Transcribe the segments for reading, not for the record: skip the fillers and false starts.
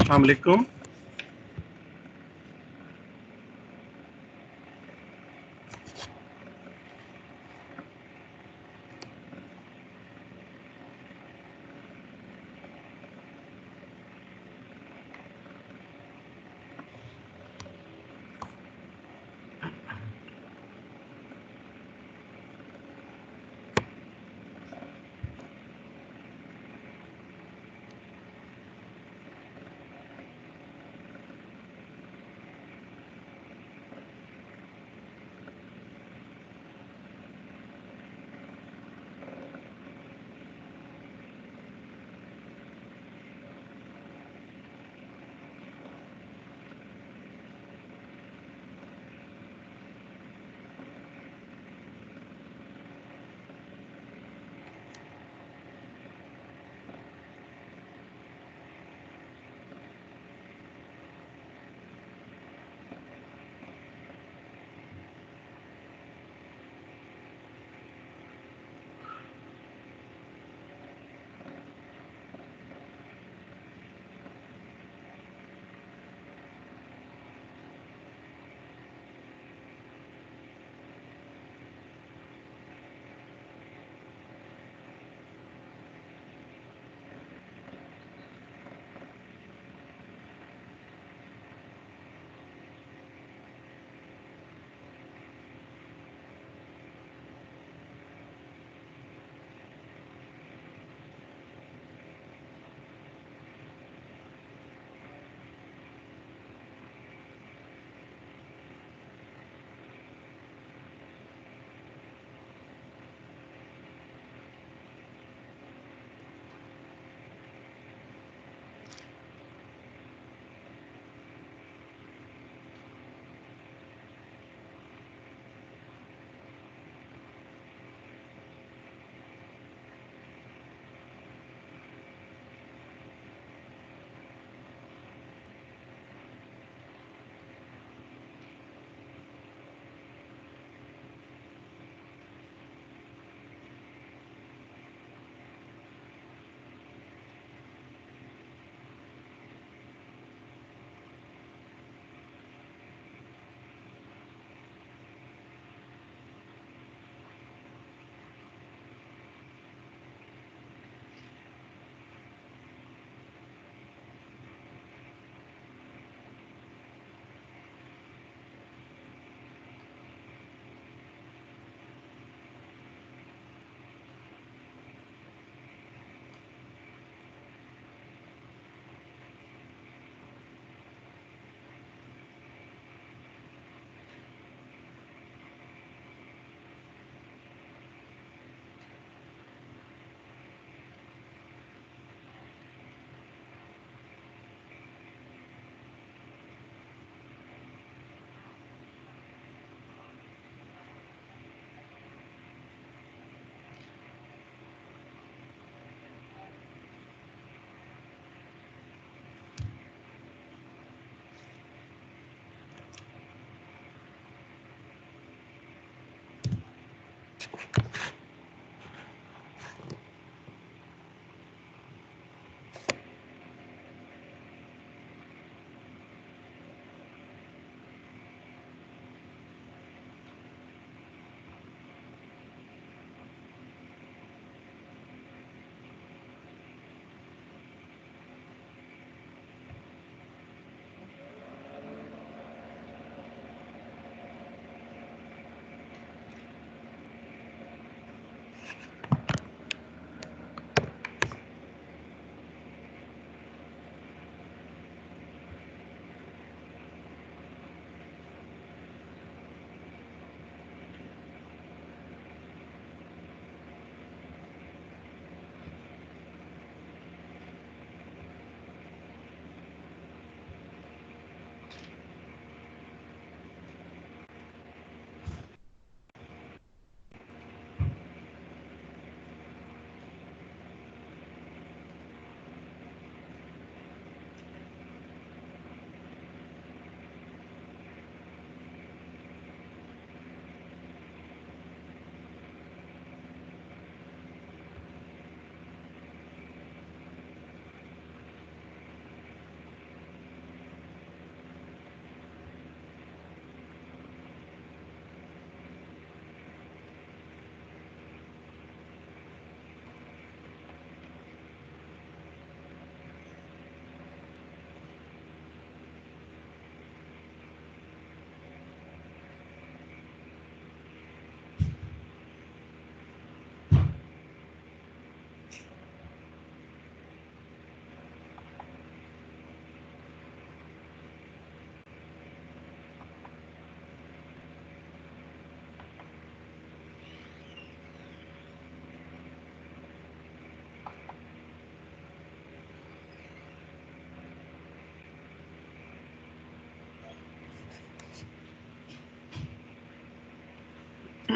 अस्सलाम वालेकुम।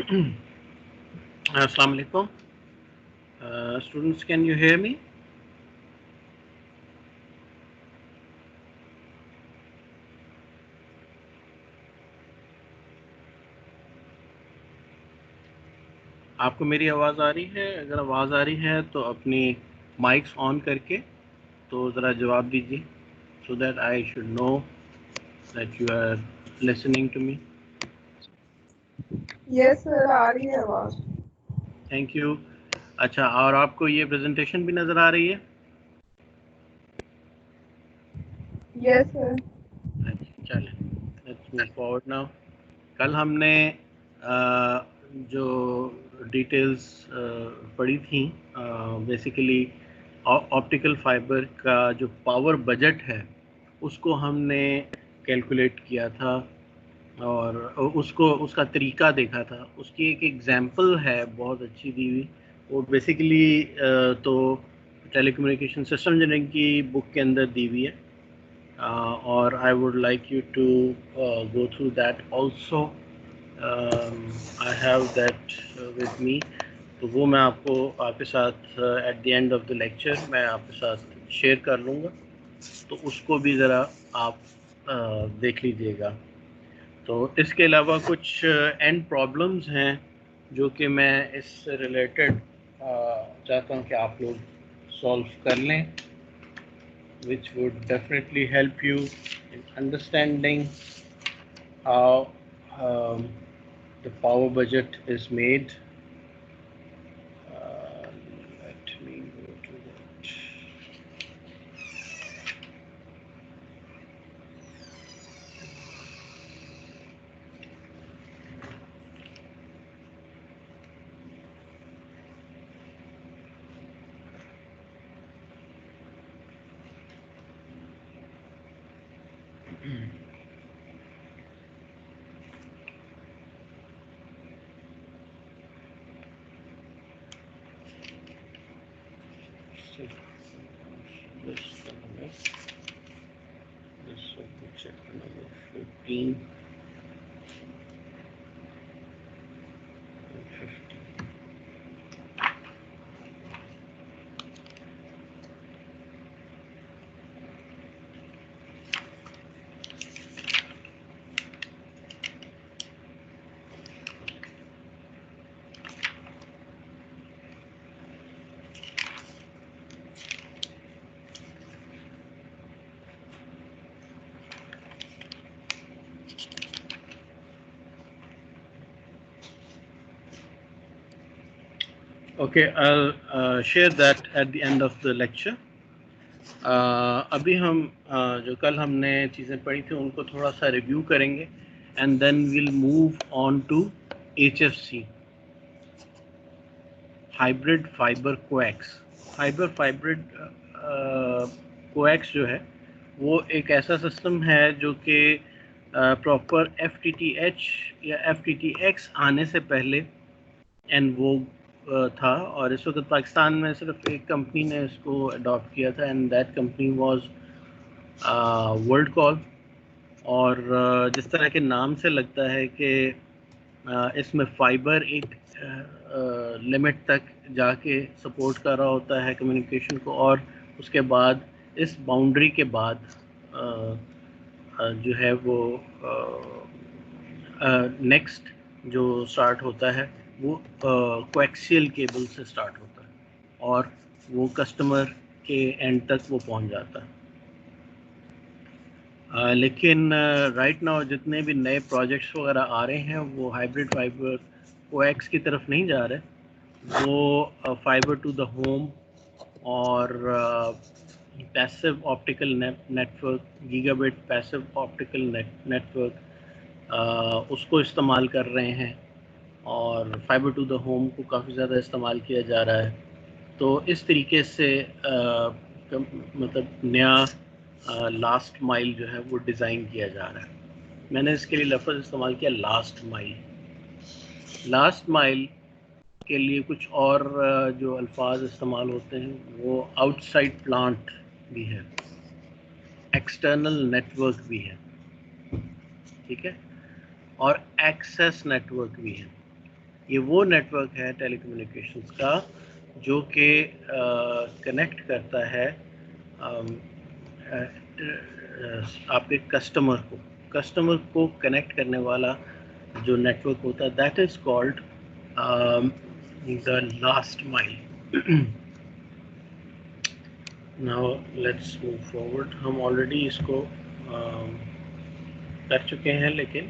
Assalamu alaikum. Students, can you hear me? आपको मेरी आवाज़ आ रही है? अगर आवाज़ आ रही है तो अपनी माइक्स ऑन करके तो ज़रा जवाब दीजिए, so that I should know that you are listening to me. Yes sir, आ रही है आवाज़। Thank you. अच्छा, और आपको ये प्रेजेंटेशन भी नज़र आ रही है? Yes sir। चलें, let's move forward now. कल हमने जो डिटेल्स पढ़ी थी, बेसिकली ऑप्टिकल फाइबर का जो पावर बजट है उसको हमने कैलकुलेट किया था और उसका तरीका देखा था। उसकी एक एग्जांपल है बहुत अच्छी दी हुई। वो बेसिकली तो टेलीकम्युनिकेशन सिस्टम इंजीनियरिंग की बुक के अंदर दी हुई है, और I would like you to go through that also. I have that with me, तो वो मैं आपके साथ at the end of the lecture मैं आपके साथ शेयर कर लूँगा, तो उसको भी ज़रा आप देख लीजिएगा। तो इसके अलावा कुछ एंड प्रॉब्लम्स हैं जो कि मैं इससे रिलेटेड चाहता हूँ कि आप लोग सॉल्व कर लें, which would definitely help you in understanding how the power budget is made. Let me go to that. This will be chapter number 14 and 15. Okay, I'll share that at the end of the lecture. अभी हम जो कल हमने चीज़ें पढ़ी थी उनको थोड़ा सा रिव्यू करेंगे, and then will move on to HFC, hybrid fibre coax. Hybrid coax जो है वो एक ऐसा सिस्टम है जो कि प्रॉपर FTTH या FTTX आने से पहले एंड वो था, और इस वक्त पाकिस्तान में सिर्फ एक कंपनी ने इसको अडॉप्ट किया था, and that company was world call. और जिस तरह के नाम से लगता है कि इसमें फ़ाइबर एक लिमिट तक जाके सपोर्ट कर रहा होता है कम्युनिकेशन को, और उसके बाद इस बाउंड्री के बाद जो है वो नेक्स्ट जो स्टार्ट होता है वो कोएक्सियल केबल से स्टार्ट होता है और वो कस्टमर के एंड तक वो पहुंच जाता है। लेकिन राइट नाउ जितने भी नए प्रोजेक्ट्स वगैरह आ रहे हैं वो हाइब्रिड फाइबर कोएक्स की तरफ नहीं जा रहे, वो फाइबर टू द होम और passive optical network, gigabit passive optical network उसको इस्तेमाल कर रहे हैं, और फाइबर टू द होम को काफ़ी ज़्यादा इस्तेमाल किया जा रहा है। तो इस तरीके से मतलब नया लास्ट माइल जो है वो डिज़ाइन किया जा रहा है। मैंने इसके लिए लफ्ज़ इस्तेमाल किया लास्ट माइल। लास्ट माइल के लिए कुछ और जो अल्फाज इस्तेमाल होते हैं वो आउटसाइड प्लांट भी है, एक्सटर्नल नेटवर्क भी है, ठीक है, और एक्सेस नेटवर्क भी है। ये वो नेटवर्क है टेलीकम्युनिकेशंस का जो कि कनेक्ट करता है आपके कस्टमर को कनेक्ट करने वाला जो नेटवर्क होता है, that is called the last mile. Now let's move forward. हम ऑलरेडी इसको कर चुके हैं, लेकिन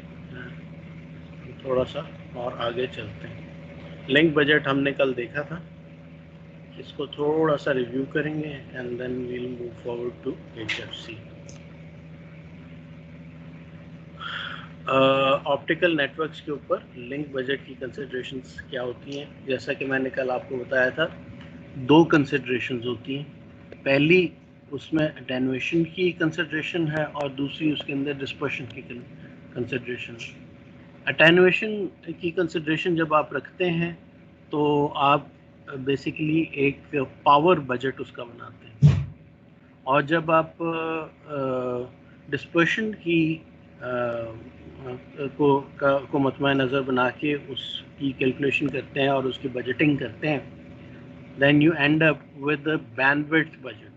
थोड़ा सा और आगे चलते हैं। लिंक बजट हमने कल देखा था, इसको थोड़ा सा रिव्यू करेंगे and then will move forward to HFC। Optical networks के ऊपर लिंक बजट की कंसिडरेशंस क्या होती हैं? जैसा कि मैंने कल आपको बताया था, दो कंसिडरेशंस होती हैं। पहली उसमें अटेन्युएशन की कंसिडरेशन है और दूसरी उसके अंदर डिस्पर्शन की कंसिडरेशन है। अटेन्युएशन की कंसिडरेशन जब आप रखते हैं तो आप बेसिकली एक पावर बजट उसका बनाते हैं, और जब आप डिस्पर्शन की को मतमा नज़र बना के उसकी कैलकुलेशन करते हैं और उसकी बजटिंग करते हैं, then you end up with bandwidth budget.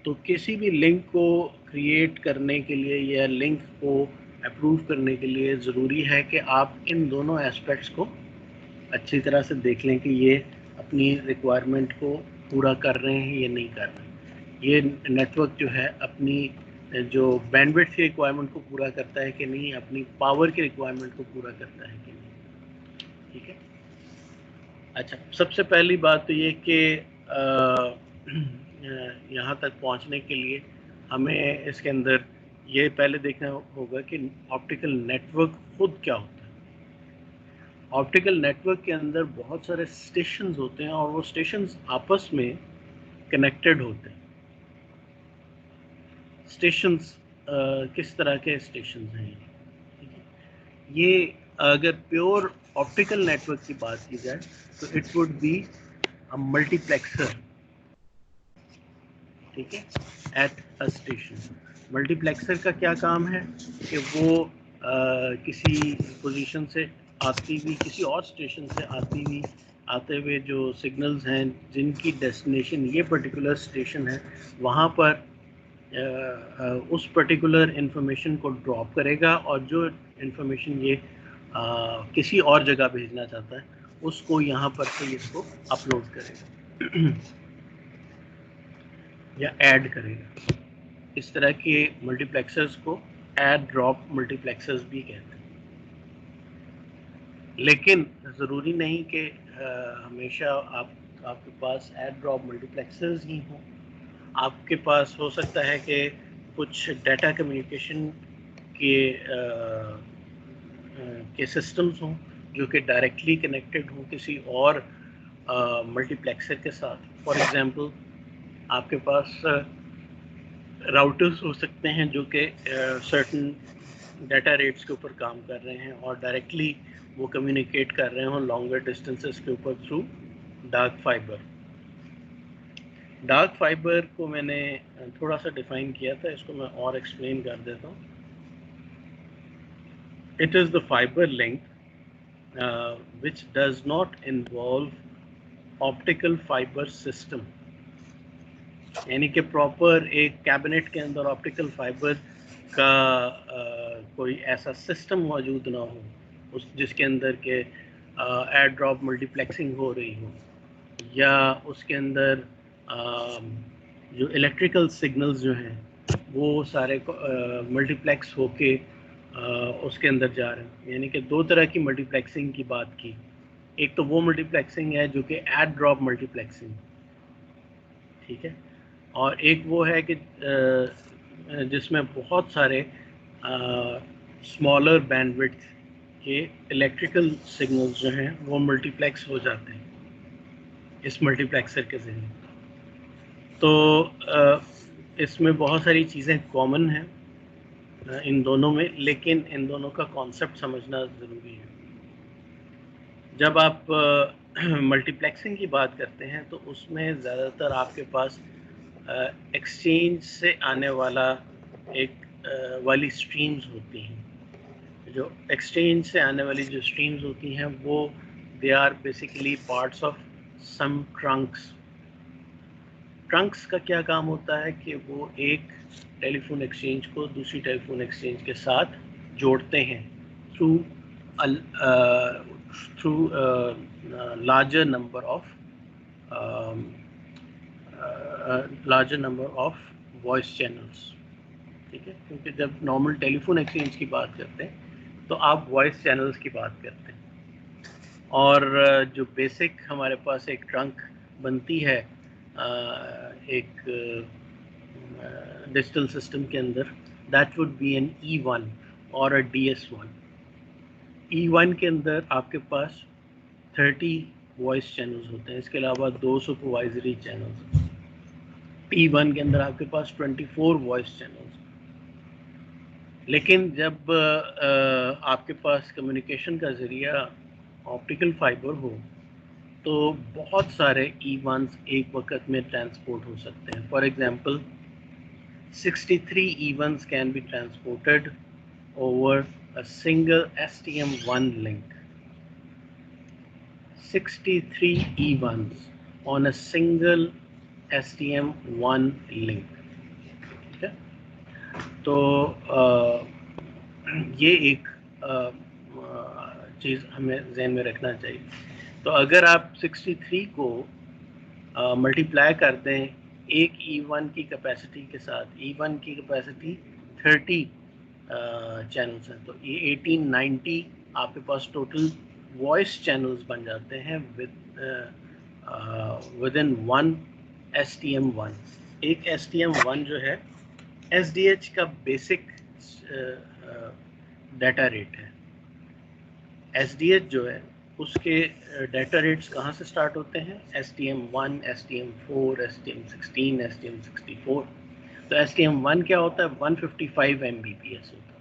तो किसी भी लिंक को क्रिएट करने के लिए या लिंक को अप्रूव करने के लिए ज़रूरी है कि आप इन दोनों एस्पेक्ट्स को अच्छी तरह से देख लें कि ये अपनी रिक्वायरमेंट को पूरा कर रहे हैं या नहीं कर रहे हैं। ये नेटवर्क जो है अपनी जो बैंडविड्थ की रिक्वायरमेंट को पूरा करता है कि नहीं, अपनी पावर की रिक्वायरमेंट को पूरा करता है कि नहीं। ठीक है। अच्छा, सबसे पहली बात तो ये कि यहाँ तक पहुँचने के लिए हमें इसके अंदर ये पहले देखना होगा कि ऑप्टिकल नेटवर्क खुद क्या होता है। ऑप्टिकल नेटवर्क के अंदर बहुत सारे स्टेशंस होते हैं और वो स्टेशंस आपस में कनेक्टेड होते हैं। स्टेशंस किस तरह के स्टेशंस हैं? ठीक है, ये अगर प्योर ऑप्टिकल नेटवर्क की बात की जाए तो it would be a multiplexer. ठीक है, एट अ स्टेशन। मल्टीप्लेक्सर का क्या काम है कि वो किसी पोजीशन से आती हुई, किसी और स्टेशन से आते हुए जो सिग्नल्स हैं जिनकी डेस्टिनेशन ये पर्टिकुलर स्टेशन है, वहाँ पर उस पर्टिकुलर इंफॉर्मेशन को ड्रॉप करेगा और जो इंफॉर्मेशन ये किसी और जगह भेजना चाहता है उसको यहाँ पर से इसको अपलोड करेगा या ऐड करेगा। इस तरह के मल्टीप्लेक्सर्स को ऐड ड्रॉप मल्टीप्लेक्सर्स भी कहते हैं। लेकिन ज़रूरी नहीं कि हमेशा आपके पास ऐड ड्रॉप मल्टीप्लेक्सर्स ही हों। आपके पास हो सकता है कि कुछ डाटा कम्युनिकेशन के सिस्टम्स हों जो कि डायरेक्टली कनेक्टेड हों किसी और मल्टीप्लेक्सर के साथ। फॉर एग्जांपल, आपके पास राउटर्स हो सकते हैं जो कि सर्टन डाटा रेट्स के ऊपर काम कर रहे हैं और डायरेक्टली वो कम्युनिकेट कर रहे हों लॉन्गर डिस्टेंसेस के ऊपर through dark fibre. Dark fibre को मैंने थोड़ा सा डिफाइन किया था, इसको मैं और एक्सप्लेन कर देता हूँ। It is the fibre link which does not involve optical fiber system, यानी कि प्रॉपर एक कैबिनेट के अंदर ऑप्टिकल फाइबर का कोई ऐसा सिस्टम मौजूद ना हो उस जिसके अंदर के एड ड्रॉप मल्टीप्लेक्सिंग हो रही हो, या उसके अंदर जो इलेक्ट्रिकल सिग्नल्स जो हैं वो सारे मल्टीप्लेक्स होके उसके अंदर जा रहे हैं। यानी कि दो तरह की मल्टीप्लेक्सिंग की बात की। एक तो वो मल्टीप्लेक्सिंग है जो कि एड ड्रॉप मल्टीप्लेक्सिंग, ठीक है, और एक वो है कि जिसमें बहुत सारे स्मॉलर बैंडविड्थ के इलेक्ट्रिकल सिग्नल्स जो हैं वो मल्टीप्लेक्स हो जाते हैं इस मल्टीप्लेक्सर के ज़रिए। तो इसमें बहुत सारी चीज़ें कॉमन हैं इन दोनों में, लेकिन इन दोनों का कॉन्सेप्ट समझना ज़रूरी है। जब आप मल्टीप्लेक्सिंग की बात करते हैं तो उसमें ज़्यादातर आपके पास एक्सचेंज से आने वाला वाली स्ट्रीम्स होती हैं। जो एक्सचेंज से आने वाली जो स्ट्रीम्स होती हैं वो they are basically parts of some trunks. Trunks का क्या काम होता है कि वो एक टेलीफोन एक्सचेंज को दूसरी टेलीफोन एक्सचेंज के साथ जोड़ते हैं through through larger number of voice channels. ठीक है, क्योंकि जब नॉर्मल टेलीफोन एक्सचेंज की बात करते हैं तो आप वॉइस चैनल्स की बात करते हैं, और जो बेसिक हमारे पास एक ट्रंक बनती है एक डिजिटल सिस्टम के अंदर, that would B N E1 और अ DS1। E1 के अंदर आपके पास 30 वॉइस चैनल्स होते हैं, इसके अलावा 2 सुपरवाइजरी चैनल्स। E1 के अंदर आपके पास 24 वॉइस चैनल्स। लेकिन जब आपके पास कम्युनिकेशन का ज़रिया ऑप्टिकल फाइबर हो तो बहुत सारे E1s एक वक्त में ट्रांसपोर्ट हो सकते हैं। For example 63 E1s can be transported over a single STM1 link. 63 E1s on a single STM1 link. ठीक है, तो ये एक चीज़ हमें जहन में रखना चाहिए। तो अगर आप 63 को मल्टीप्लाई कर दें एक E1 की कैपेसिटी के साथ, E1 की कैपेसिटी 30 चैनल्स हैं, तो ये 1890 आपके पास टोटल वॉइस चैनल्स बन जाते हैं विद इन वन STM1। एक STM1 जो है SDH का बेसिक डाटा रेट है। SDH जो है उसके डाटा रेट्स कहाँ से स्टार्ट होते हैं? STM1, STM4, STM16, STM64। तो STM1 क्या होता है? 155 Mbps होता है।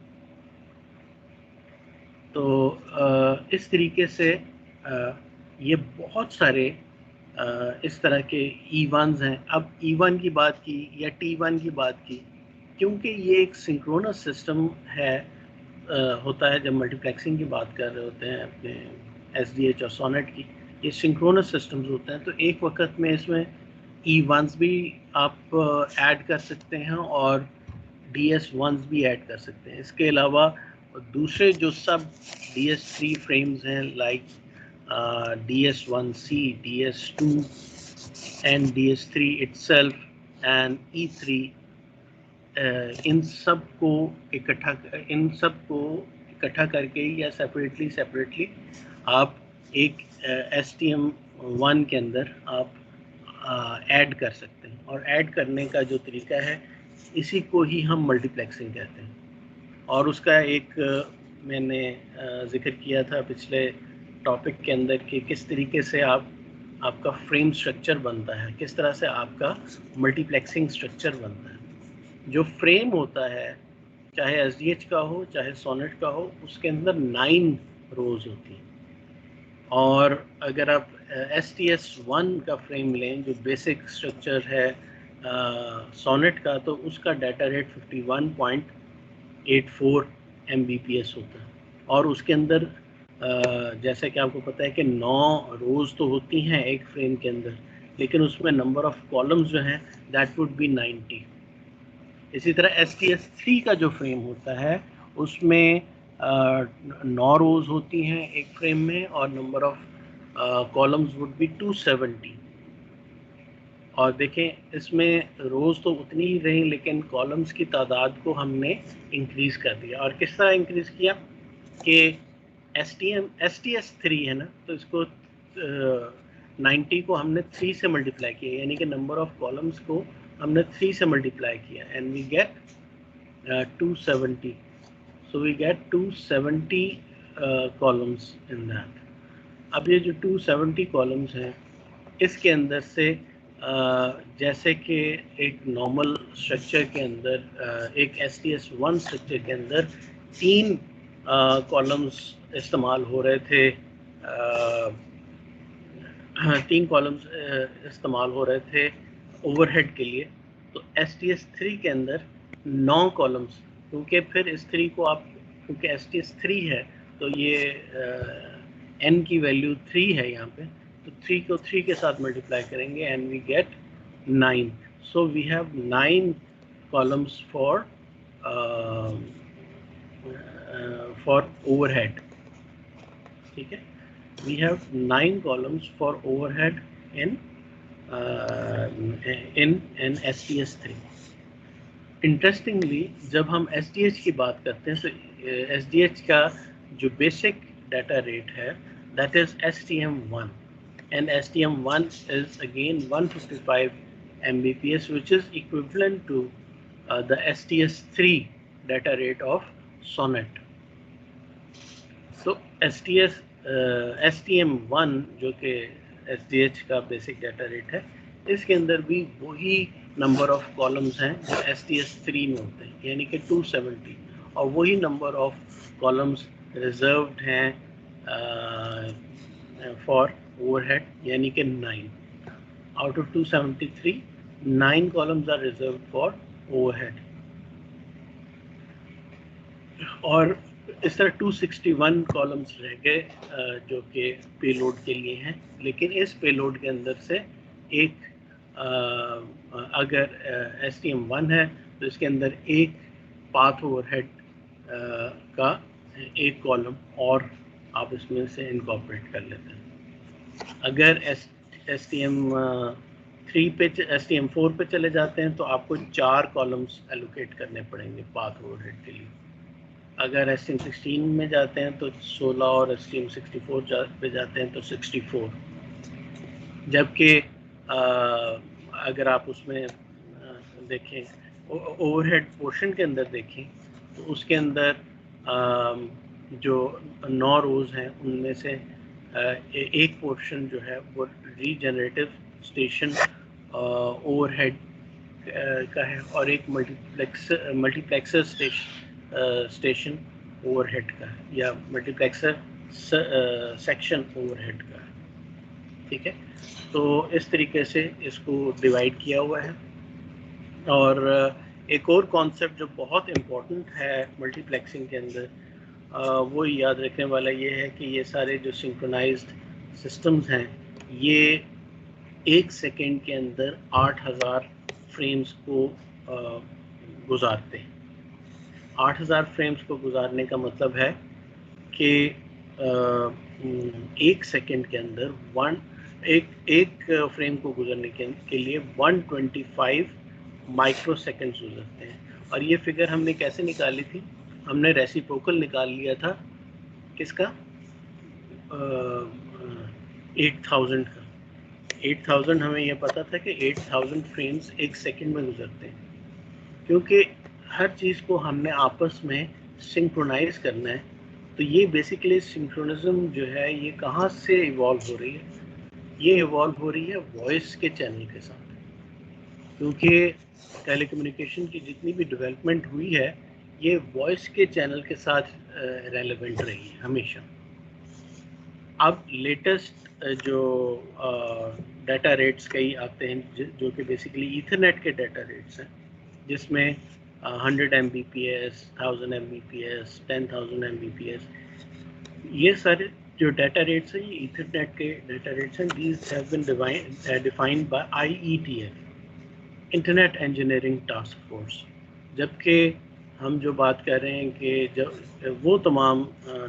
तो इस तरीके से ये बहुत सारे इस तरह के E1s हैं। अब E1 की बात की या T1 की बात की, क्योंकि ये एक सिंक्रोनस सिस्टम है होता है जब मल्टीप्लेक्सिंग की बात कर रहे होते हैं अपने SDH और सोनेट की, ये सिंक्रोनस सिस्टम्स होते हैं, तो एक वक्त में इसमें E1s भी आप ऐड कर सकते हैं और DS1s भी ऐड कर सकते हैं। इसके अलावा दूसरे जो सब DS3 फ्रेम्स हैं like DS1C, DS2 and DS3 itself and E3, इन सब को इकट्ठा करके या सेपरेटली आप एक STM1 के अंदर आप ऐड कर सकते हैं, और ऐड करने का जो तरीका है इसी को ही हम मल्टीप्लेक्सिंग कहते हैं। और उसका एक मैंने जिक्र किया था पिछले टॉपिक के अंदर कि किस तरीके से आपका फ्रेम स्ट्रक्चर बनता है, किस तरह से आपका मल्टीप्लेक्सिंग स्ट्रक्चर बनता है। जो फ्रेम होता है चाहे SDH का हो चाहे सोनेट का हो, उसके अंदर 9 रोज होती हैं, और अगर आप STS1 का फ्रेम लें जो बेसिक स्ट्रक्चर है सोनेट का, तो उसका डाटा रेट 51.84 Mbps होता है, और उसके अंदर जैसा कि आपको पता है कि 9 रोज तो होती हैं एक फ्रेम के अंदर, लेकिन उसमें नंबर ऑफ कॉलम्स जो हैं दैट वुड बी 90। इसी तरह STS3 का जो फ्रेम होता है उसमें 9 रोज होती हैं एक फ्रेम में, और number of columns would be 270। और देखें इसमें रोज़ तो उतनी ही रही, लेकिन कॉलम्स की तादाद को हमने इंक्रीज़ कर दिया। और किस तरह इंक्रीज़ किया कि STS3 है ना, तो इसको 90 को हमने 3 से मल्टीप्लाई किया, यानी कि नंबर ऑफ कॉलम्स को हमने 3 से मल्टीप्लाई किया, and we get 270। So we get 270 columns in that. अब ये जो 270 कॉलम्स हैं इसके अंदर से जैसे कि एक नॉर्मल स्ट्रक्चर के अंदर एक STS1 स्ट्रक्चर के अंदर 3 कॉलम्स इस्तेमाल हो रहे थे, 3 कॉलम्स इस्तेमाल हो रहे थे ओवरहेड के लिए, तो STS3 के अंदर 9 कॉलम्स, क्योंकि फिर इस 3 को आप क्योंकि STS3 है तो ये n की वैल्यू 3 है यहाँ पे, तो 3 को 3 के साथ मल्टीप्लाई करेंगे and we get 9. So we have 9 columns for overhead. ठीक है, we have 9 columns for overhead in STS3. Interestingly, जब हम SDH की बात करते हैं तो SDH का जो बेसिक डाटा रेट है that is STM1, and STM1 is again 155 Mbps, which is equivalent to the STS3 data rate of Sonnet. तो STM1 जो कि SDH का बेसिक डाटा रेट है, इसके अंदर भी वही नंबर ऑफ कॉलम्स हैं जो STS3 में होते हैं, यानी कि 270, और वही नंबर ऑफ कॉलम्स रिजर्व्ड हैं फॉर ओवरहेड, यानी कि 9. Out of 273, 9 columns are reserved for overhead. और इस तरह 261 कॉलम्स रह गए जो कि पेलोड के लिए हैं, लेकिन इस पेलोड के अंदर से एक अगर STM1 है तो इसके अंदर एक पाथ ओवरहेड का एक कॉलम और आप इसमें से इनकॉर्पोरेट कर लेते हैं. अगर STM4 पे चले जाते हैं तो आपको 4 कॉलम्स एलोकेट करने पड़ेंगे पाथ ओवरहेड के लिए. अगर STM16 में जाते हैं तो 16 और STM64 पे जाते हैं तो 64. जबकि अगर आप उसमें देखें ओवरहेड पोर्शन के अंदर देखें तो उसके अंदर जो 9 रोज़ हैं उनमें से एक पोर्शन जो है वो रीजनरेटिव स्टेशन ओवरहेड का है और एक मल्टीप्लेक्सर स्टेशन ओवरहेड का है या मल्टीप्लेक्सर सेक्शन ओवरहेड का है. ठीक है, तो इस तरीके से इसको डिवाइड किया हुआ है. और एक और कॉन्सेप्ट जो बहुत इम्पोर्टेंट है मल्टीप्लेक्सिंग के अंदर वो याद रखने वाला ये है कि ये सारे जो सिंक्रोनाइज्ड सिस्टम्स हैं ये 1 सेकेंड के अंदर 8000 फ्रेम्स को गुजारते हैं. 8000 फ्रेम्स को गुजारने का मतलब है कि 1 सेकेंड के अंदर एक फ्रेम को गुजरने के लिए 125 माइक्रो सेकेंड्स गुजरते हैं. और ये फिगर हमने कैसे निकाली थी? हमने रेसिप्रोकल निकाल लिया था किसका? 8000 का. 8000 हमें यह पता था कि 8000 फ्रेम्स 1 सेकेंड में गुजरते हैं. क्योंकि हर चीज़ को हमने आपस में सिंक्रोनाइज करना है, तो ये बेसिकली सिंक्रोनिज्म जो है ये कहाँ से इवॉल्व हो रही है? ये इवॉल्व हो रही है वॉइस के चैनल के साथ, क्योंकि टेलीकम्युनिकेशन की जितनी भी डेवलपमेंट हुई है ये वॉइस के चैनल के साथ रेलेवेंट रही है हमेशा. अब लेटेस्ट जो डाटा रेट्स कई आते हैं जो कि बेसिकली ईथरनेट के डाटा रेट्स हैं, जिसमें 100 Mbps, 1000 Mbps, 10,000 Mbps, ये सारे जो डाटा रेट्स हैं ये ईथरनेट के डाटा रेट्स हैं. These have been defined by IETF, Internet Engineering Task Force. जबकि हम जो बात कर रहे हैं कि जब वो तमाम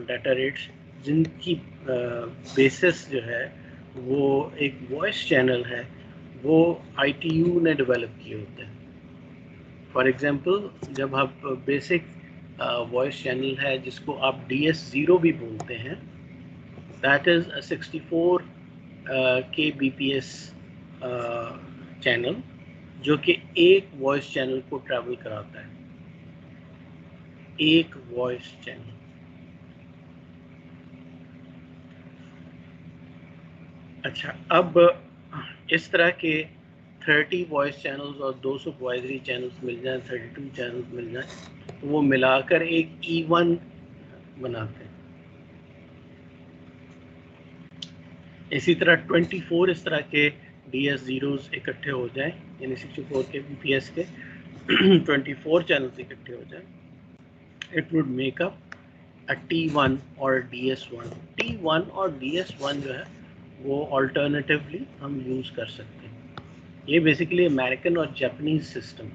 डाटा रेट्स जिनकी बेसिस जो है वो एक वॉइस चैनल है, वो ITU ने डेवलप किए होते हैं. फॉर एग्जांपल, जब आप बेसिक वॉइस चैनल है जिसको आप DS0 भी बोलते हैं, that is a 64 kbps channel जो कि एक वॉइस चैनल को ट्रैवल कराता है. एक वॉइस चैनल. अच्छा, अब इस तरह के 30 वॉइस चैनल्स और 2 सुपरवाइजरी चैनल्स मिल जाएं, 32 चैनल्स मिल जाएं, तो वो मिलाकर एक E1 बनाते हैं. इसी तरह 24 इस तरह के DS0s इकट्ठे हो जाएं, यानी 64 kbps के 24 चैनल्स इकट्ठे हो जाएं, it would make up T1 और DS1। T1 और DS1 जो है वो अल्टरनेटिवली हम यूज़ कर सकते हैं। ये बेसिकली अमेरिकन और जापानीज सिस्टम,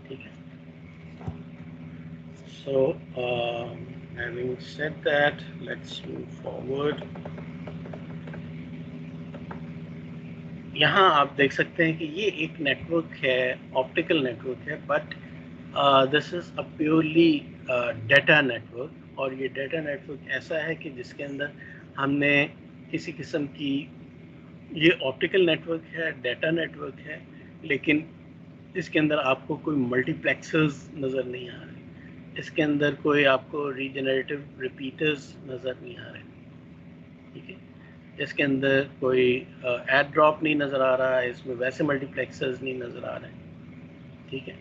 ठीक है। So having said that, let's move forward. यहाँ आप देख सकते हैं कि ये एक नेटवर्क है, ऑप्टिकल नेटवर्क है, but this is a purely data network. और ये डाटा नेटवर्क ऐसा है कि जिसके अंदर हमने किसी किस्म की, ये ऑप्टिकल नेटवर्क है, डाटा नेटवर्क है, लेकिन इसके अंदर आपको कोई मल्टीप्लेक्सर्स नज़र नहीं आ रहे, इसके अंदर कोई आपको रीजनरेटिव रिपीटर्स नज़र नहीं आ रहे, ठीक है। इसके अंदर कोई एड ड्रॉप नहीं नज़र आ रहा है, इसमें वैसे मल्टीप्लेक्सर्स नहीं नज़र आ रहे हैं, ठीक है।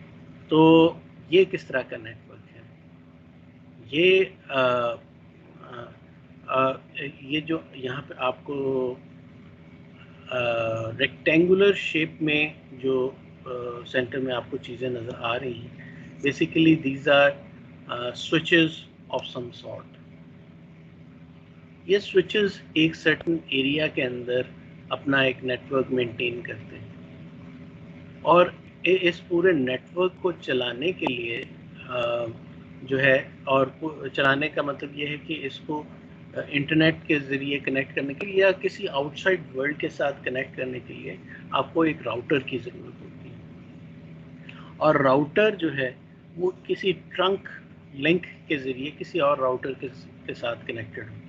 तो ये किस तरह का नेटवर्क है? ये ये जो यहाँ पे आपको रेक्टेंगुलर शेप में जो सेंटर में आपको चीज़ें नज़र आ रही हैं, basically these are switches of some sort. ये स्विचेस एक सर्टेन एरिया के अंदर अपना एक नेटवर्क मेंटेन करते हैं, और इस पूरे नेटवर्क को चलाने के लिए जो है, और चलाने का मतलब ये है कि इसको इंटरनेट के ज़रिए कनेक्ट करने के लिए या किसी आउटसाइड वर्ल्ड के साथ कनेक्ट करने के लिए आपको एक राउटर की ज़रूरत होती है। और राउटर जो है वो किसी ट्रंक लिंक के ज़रिए किसी और राउटर के साथ कनेक्टेड होता है।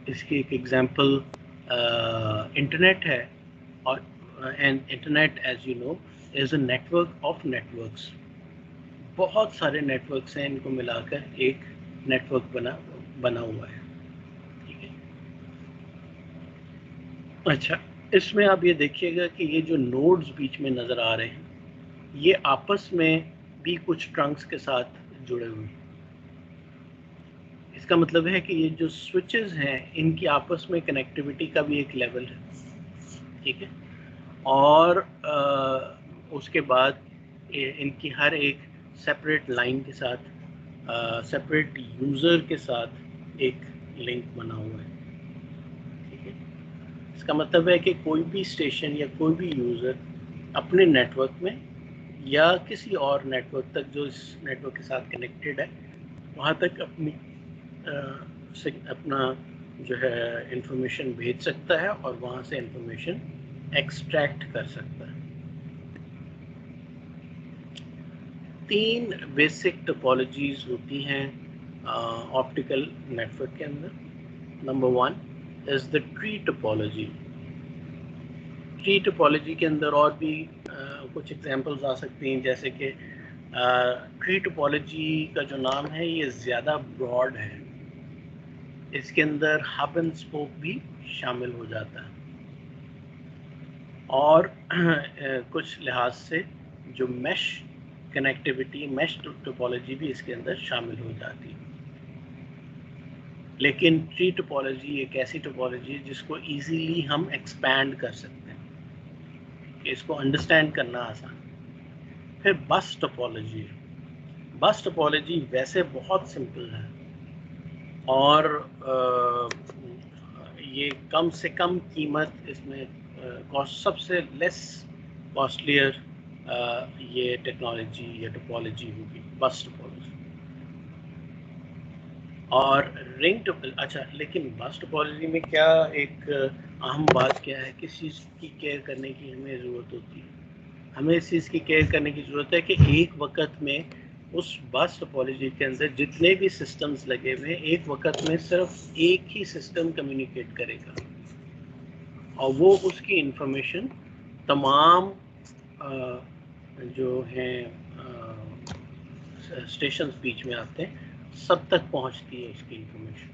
इसकी एक एग्जांपल इंटरनेट है, और and internet as you know is a network of networks. बहुत सारे नेटवर्क्स हैं, इनको मिलाकर एक नेटवर्क बना हुआ है, ठीक है। अच्छा, इसमें आप ये देखिएगा कि ये जो नोड्स बीच में नज़र आ रहे हैं, ये आपस में भी कुछ ट्रंक्स के साथ जुड़े हुए हैं। इसका मतलब है कि ये जो स्विचेस हैं, इनकी आपस में कनेक्टिविटी का भी एक लेवल है, ठीक है। और उसके बाद इनकी हर एक सेपरेट लाइन के साथ, सेपरेट यूज़र के साथ एक लिंक बना हुआ है, ठीक है। इसका मतलब है कि कोई भी स्टेशन या कोई भी यूज़र अपने नेटवर्क में या किसी और नेटवर्क तक जो इस नेटवर्क के साथ कनेक्टेड है, वहाँ तक अपना जो है इंफॉर्मेशन भेज सकता है और वहाँ से इंफॉर्मेशन एक्सट्रैक्ट कर सकता है। 3 बेसिक टोपोलॉजीज होती हैं ऑप्टिकल नेटवर्क के अंदर। Number 1 is the tree topology. Tree topology के अंदर और भी कुछ एग्जांपल्स आ सकती हैं, जैसे कि ट्री टोपोलॉजी का जो नाम है ये ज़्यादा ब्रॉड है, इसके अंदर हब एंड स्पोक भी शामिल हो जाता है, और कुछ लिहाज से जो मैश कनेक्टिविटी, मैश टोपोलॉजी भी इसके अंदर शामिल हो जाती है। लेकिन ट्री टोपोलॉजी एक ऐसी टोपोलॉजी है जिसको इजीली हम एक्सपैंड कर सकते हैं, कि इसको अंडरस्टैंड करना आसान है। फिर बस टोपोलॉजी है। बस टोपोलॉजी वैसे बहुत सिंपल है, और ये कम से कम कीमत इसमें कॉस्ट, सबसे लेस कॉस्टलियर ये टेक्नोलॉजी या टोपोलॉजी होगी, बस टोपोलॉजी। और रिंग टोपोलॉजी, अच्छा, लेकिन बस टोपोलॉजी में क्या एक अहम बात क्या है, किस चीज़ की केयर करने की हमें ज़रूरत होती है? हमें इस चीज़ की केयर करने की ज़रूरत है कि एक वक्त में उस बस टोपोलॉजी के अंदर जितने भी सिस्टम्स लगे हुए हैं, एक वक्त में सिर्फ एक ही सिस्टम कम्युनिकेट करेगा, और वो उसकी इंफॉर्मेशन तमाम जो हैं स्टेशन बीच में आते हैं, सब तक पहुंचती है उसकी इंफॉर्मेशन।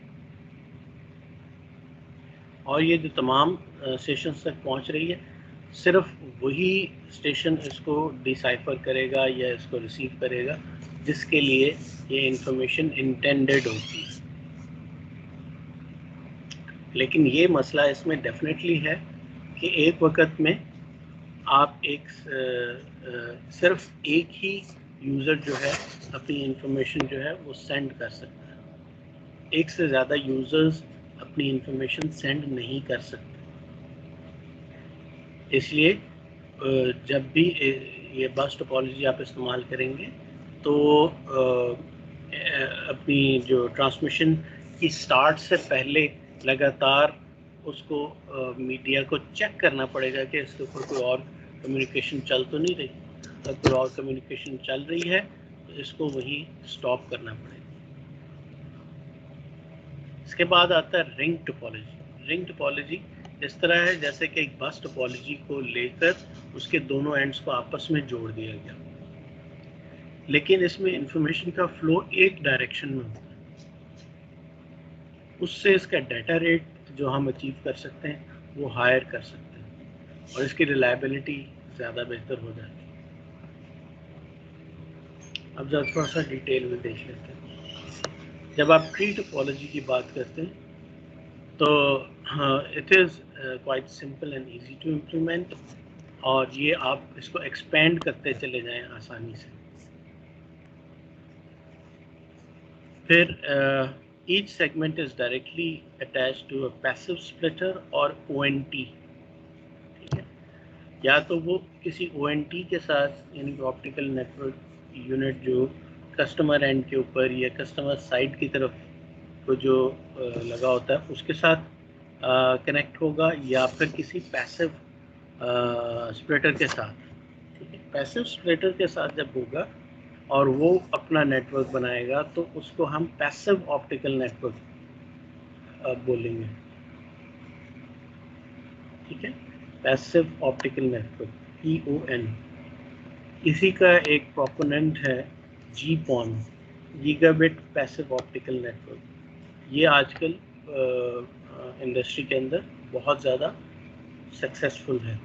और ये जो तमाम स्टेशन तक पहुंच रही है, सिर्फ वही स्टेशन इसको डिसाइफर करेगा या इसको रिसीव करेगा जिसके लिए ये इंफॉर्मेशन इंटेंडेड होती है। लेकिन ये मसला इसमें डेफिनेटली है कि एक वक्त में आप एक सिर्फ एक ही यूज़र जो है अपनी इंफॉर्मेशन जो है वो सेंड कर सकता है। एक से ज़्यादा यूज़र्स अपनी इंफॉर्मेशन सेंड नहीं कर सकते। इसलिए जब भी ये बस टोपोलॉजी आप इस्तेमाल करेंगे तो अपनी जो ट्रांसमिशन की स्टार्ट से पहले लगातार उसको मीडिया को चेक करना पड़ेगा कि इसके ऊपर कोई और कम्युनिकेशन चल तो नहीं रही। अगर कोई और कम्युनिकेशन चल रही है तो इसको वहीं स्टॉप करना पड़ेगा। इसके बाद आता है रिंग टोपोलॉजी। रिंग टोपोलॉजी इस तरह है जैसे कि एक बस टोपोलॉजी को लेकर उसके दोनों एंड्स को आपस में जोड़ दिया गया, लेकिन इसमें इंफॉर्मेशन का फ्लो एक डायरेक्शन में होता है। उससे इसका डाटा रेट जो हम अचीव कर सकते हैं वो हायर कर सकते हैं और इसकी रिलायबिलिटी ज़्यादा बेहतर हो जाती है। अब जरा थोड़ा सा डिटेल में देख लेते हैं। जब आप ट्री टोपोलॉजी की बात करते हैं तो it is quite simple and easy to implement, और ये आप इसको एक्सपेंड करते चले जाएं आसानी से। फिर each segment is directly attached to a passive splitter और ONT। ठीक है, या तो वो किसी ONT के साथ यानी कि ऑप्टिकल नेटवर्क यूनिट जो कस्टमर एंड के ऊपर या कस्टमर साइड की तरफ को जो लगा होता है उसके साथ कनेक्ट होगा, या फिर किसी पैसिव स्प्लिटर के साथ। ठीक है, पैसिव स्प्लिटर के साथ जब होगा और वो अपना नेटवर्क बनाएगा तो उसको हम पैसिव ऑप्टिकल नेटवर्क बोलेंगे। ठीक है, पैसिव ऑप्टिकल नेटवर्क PON। इसी का एक प्रोपोनेंट है GPON, gigabit passive optical network. ये आजकल इंडस्ट्री के अंदर बहुत ज़्यादा सक्सेसफुल है।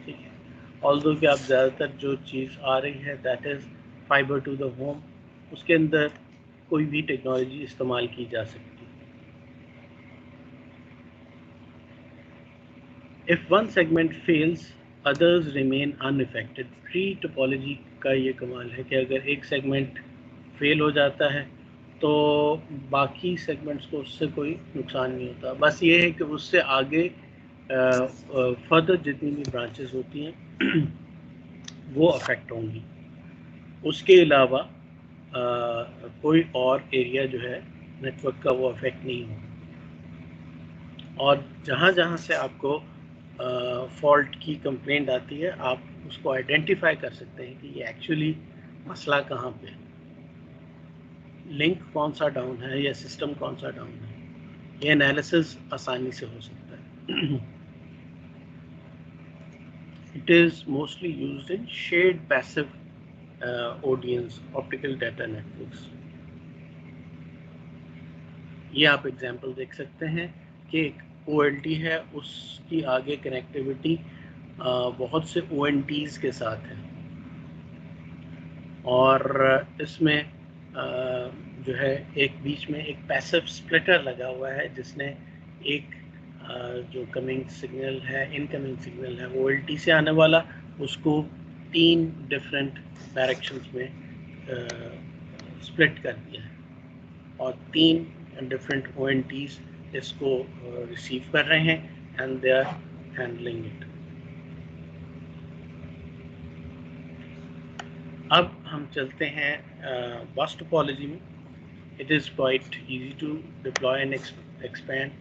ठीक है, ऑल्दो कि आप ज़्यादातर जो चीज़ आ रही है that is fibre to the home, उसके अंदर कोई भी टेक्नोलॉजी इस्तेमाल की जा सकती है। If one segment fails others remain unaffected. Tree topology का ये कमाल है कि अगर एक सेगमेंट फेल हो जाता है तो बाकी सेगमेंट्स को उससे कोई नुकसान नहीं होता। बस ये है कि उससे आगे फर्दर जितनी भी ब्रांचेस होती हैं वो अफेक्ट होंगी। उसके अलावा कोई और एरिया जो है नेटवर्क का वो अफेक्ट नहीं होगा। और जहाँ जहाँ से आपको फॉल्ट की कंप्लेंट आती है आप उसको आइडेंटिफाई कर सकते हैं कि ये एक्चुअली मसला कहाँ पे है, लिंक कौन सा डाउन है या सिस्टम कौन सा डाउन है। ये एनालिसिस आसानी से हो सकता है। It is mostly used in shared passive audience optical data networks. ये आप एग्जांपल देख सकते हैं कि एक OLT है, उसकी आगे कनेक्टिविटी बहुत से ONTs के साथ है, और इसमें जो है एक बीच में एक पैसिव स्प्लिटर लगा हुआ है जिसने एक जो कमिंग सिग्नल है, इनकमिंग सिग्नल है OLT से आने वाला, उसको 3 डिफरेंट डायरेक्शंस में स्प्लिट कर दिया है और 3 डिफरेंट ONTs इसको रिसीव कर रहे हैं and they are handling it. अब हम चलते हैं बस टोपोलॉजी में। It is quite easy to deploy and expand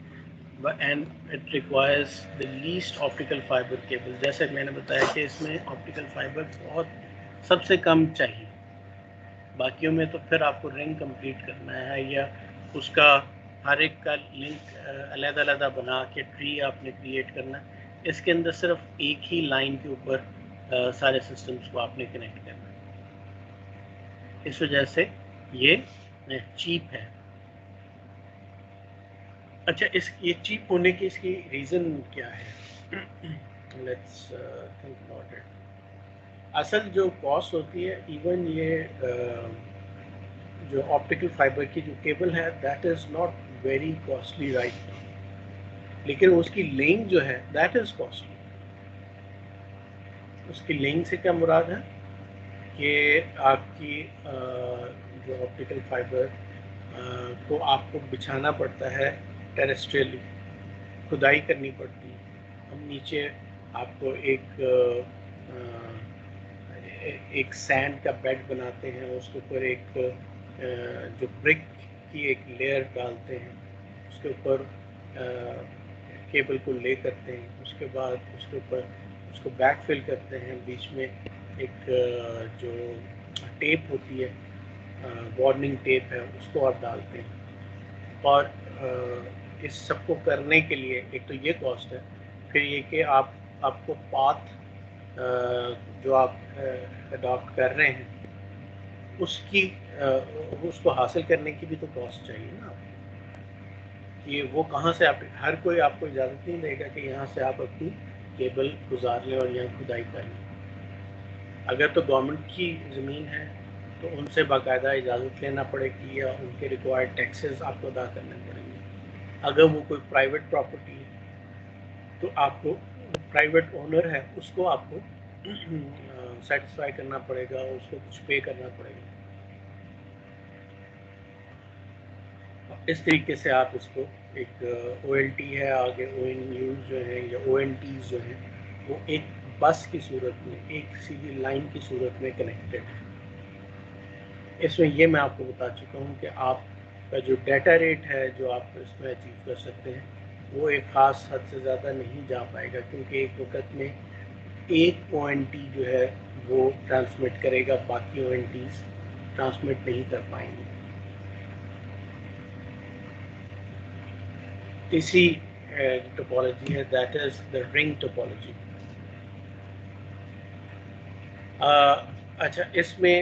and it requires the least optical fibre cable. जैसे मैंने बताया कि इसमें ऑप्टिकल फाइबर बहुत सबसे कम चाहिए, बाकियों में तो फिर आपको रिंग कंप्लीट करना है या उसका हर एक का लिंक अलग-अलग बना के ट्री आपने क्रिएट करना है। इसके अंदर सिर्फ एक ही लाइन के ऊपर सारे सिस्टम्स को आपने कनेक्ट करना है। इस वजह से ये चीप है। अच्छा, ये चीप होने की इसकी रीज़न क्या है? Let's think about it. असल जो कॉस्ट होती है, इवन ये जो ऑप्टिकल फाइबर की जो केबल है that is not very costly right now, लेकिन उसकी लेंथ जो है दैट इज़ कॉस्टली। उसकी लेंथ से क्या मुराद है कि आपकी जो ऑप्टिकल फाइबर को आपको बिछाना पड़ता है टेरेस्ट्रियली, खुदाई करनी पड़ती है। हम नीचे आपको एक सैंड का बेड बनाते हैं, उसके ऊपर एक जो ब्रिक की एक लेयर डालते हैं, उसके ऊपर केबल को ले करते हैं, उसके बाद उसके ऊपर उसको बैक फिल करते हैं, बीच में एक जो टेप होती है, वार्निंग टेप है, उसको आप डालते हैं। और इस सबको करने के लिए एक तो ये कॉस्ट है, फिर ये कि आपको पाथ जो आप अडॉप्ट कर रहे हैं उसकी उसको हासिल करने की भी तो कॉस्ट चाहिए ना कि वो कहाँ से आप, हर कोई आपको इजाज़त नहीं देगा कि यहाँ से आप अपनी केबल गुजार लें और यहाँ खुदाई कर लें। अगर तो गवर्नमेंट की ज़मीन है तो उनसे बाकायदा इजाज़त लेना पड़ेगी या उनके रिक्वायर्ड टैक्सेस आपको अदा करने पड़ेंगे। अगर वो कोई प्राइवेट प्रॉपर्टी है तो आपको, प्राइवेट ओनर है उसको आपको सेटिस्फाई करना पड़ेगा, उसको कुछ पे करना पड़ेगा। इस तरीके से आप इसको एक OLT है, आगे ONUs जो है या ONTs जो हैं, वो एक बस की सूरत में, एक सीधी लाइन की सूरत में कनेक्टेड है। इसमें ये मैं आपको बता चुका हूँ कि आपका जो डाटा रेट है जो आप इसमें अचीव कर सकते हैं वो एक ख़ास हद से ज़्यादा नहीं जा पाएगा, क्योंकि एक वक्त में एक ONT जो है वो ट्रांसमिट करेगा, बाकी ONTs ट्रांसमिट नहीं कर पाएंगे। तीसरी टोपोलॉजी है, that is the ring topology. अच्छा, इसमें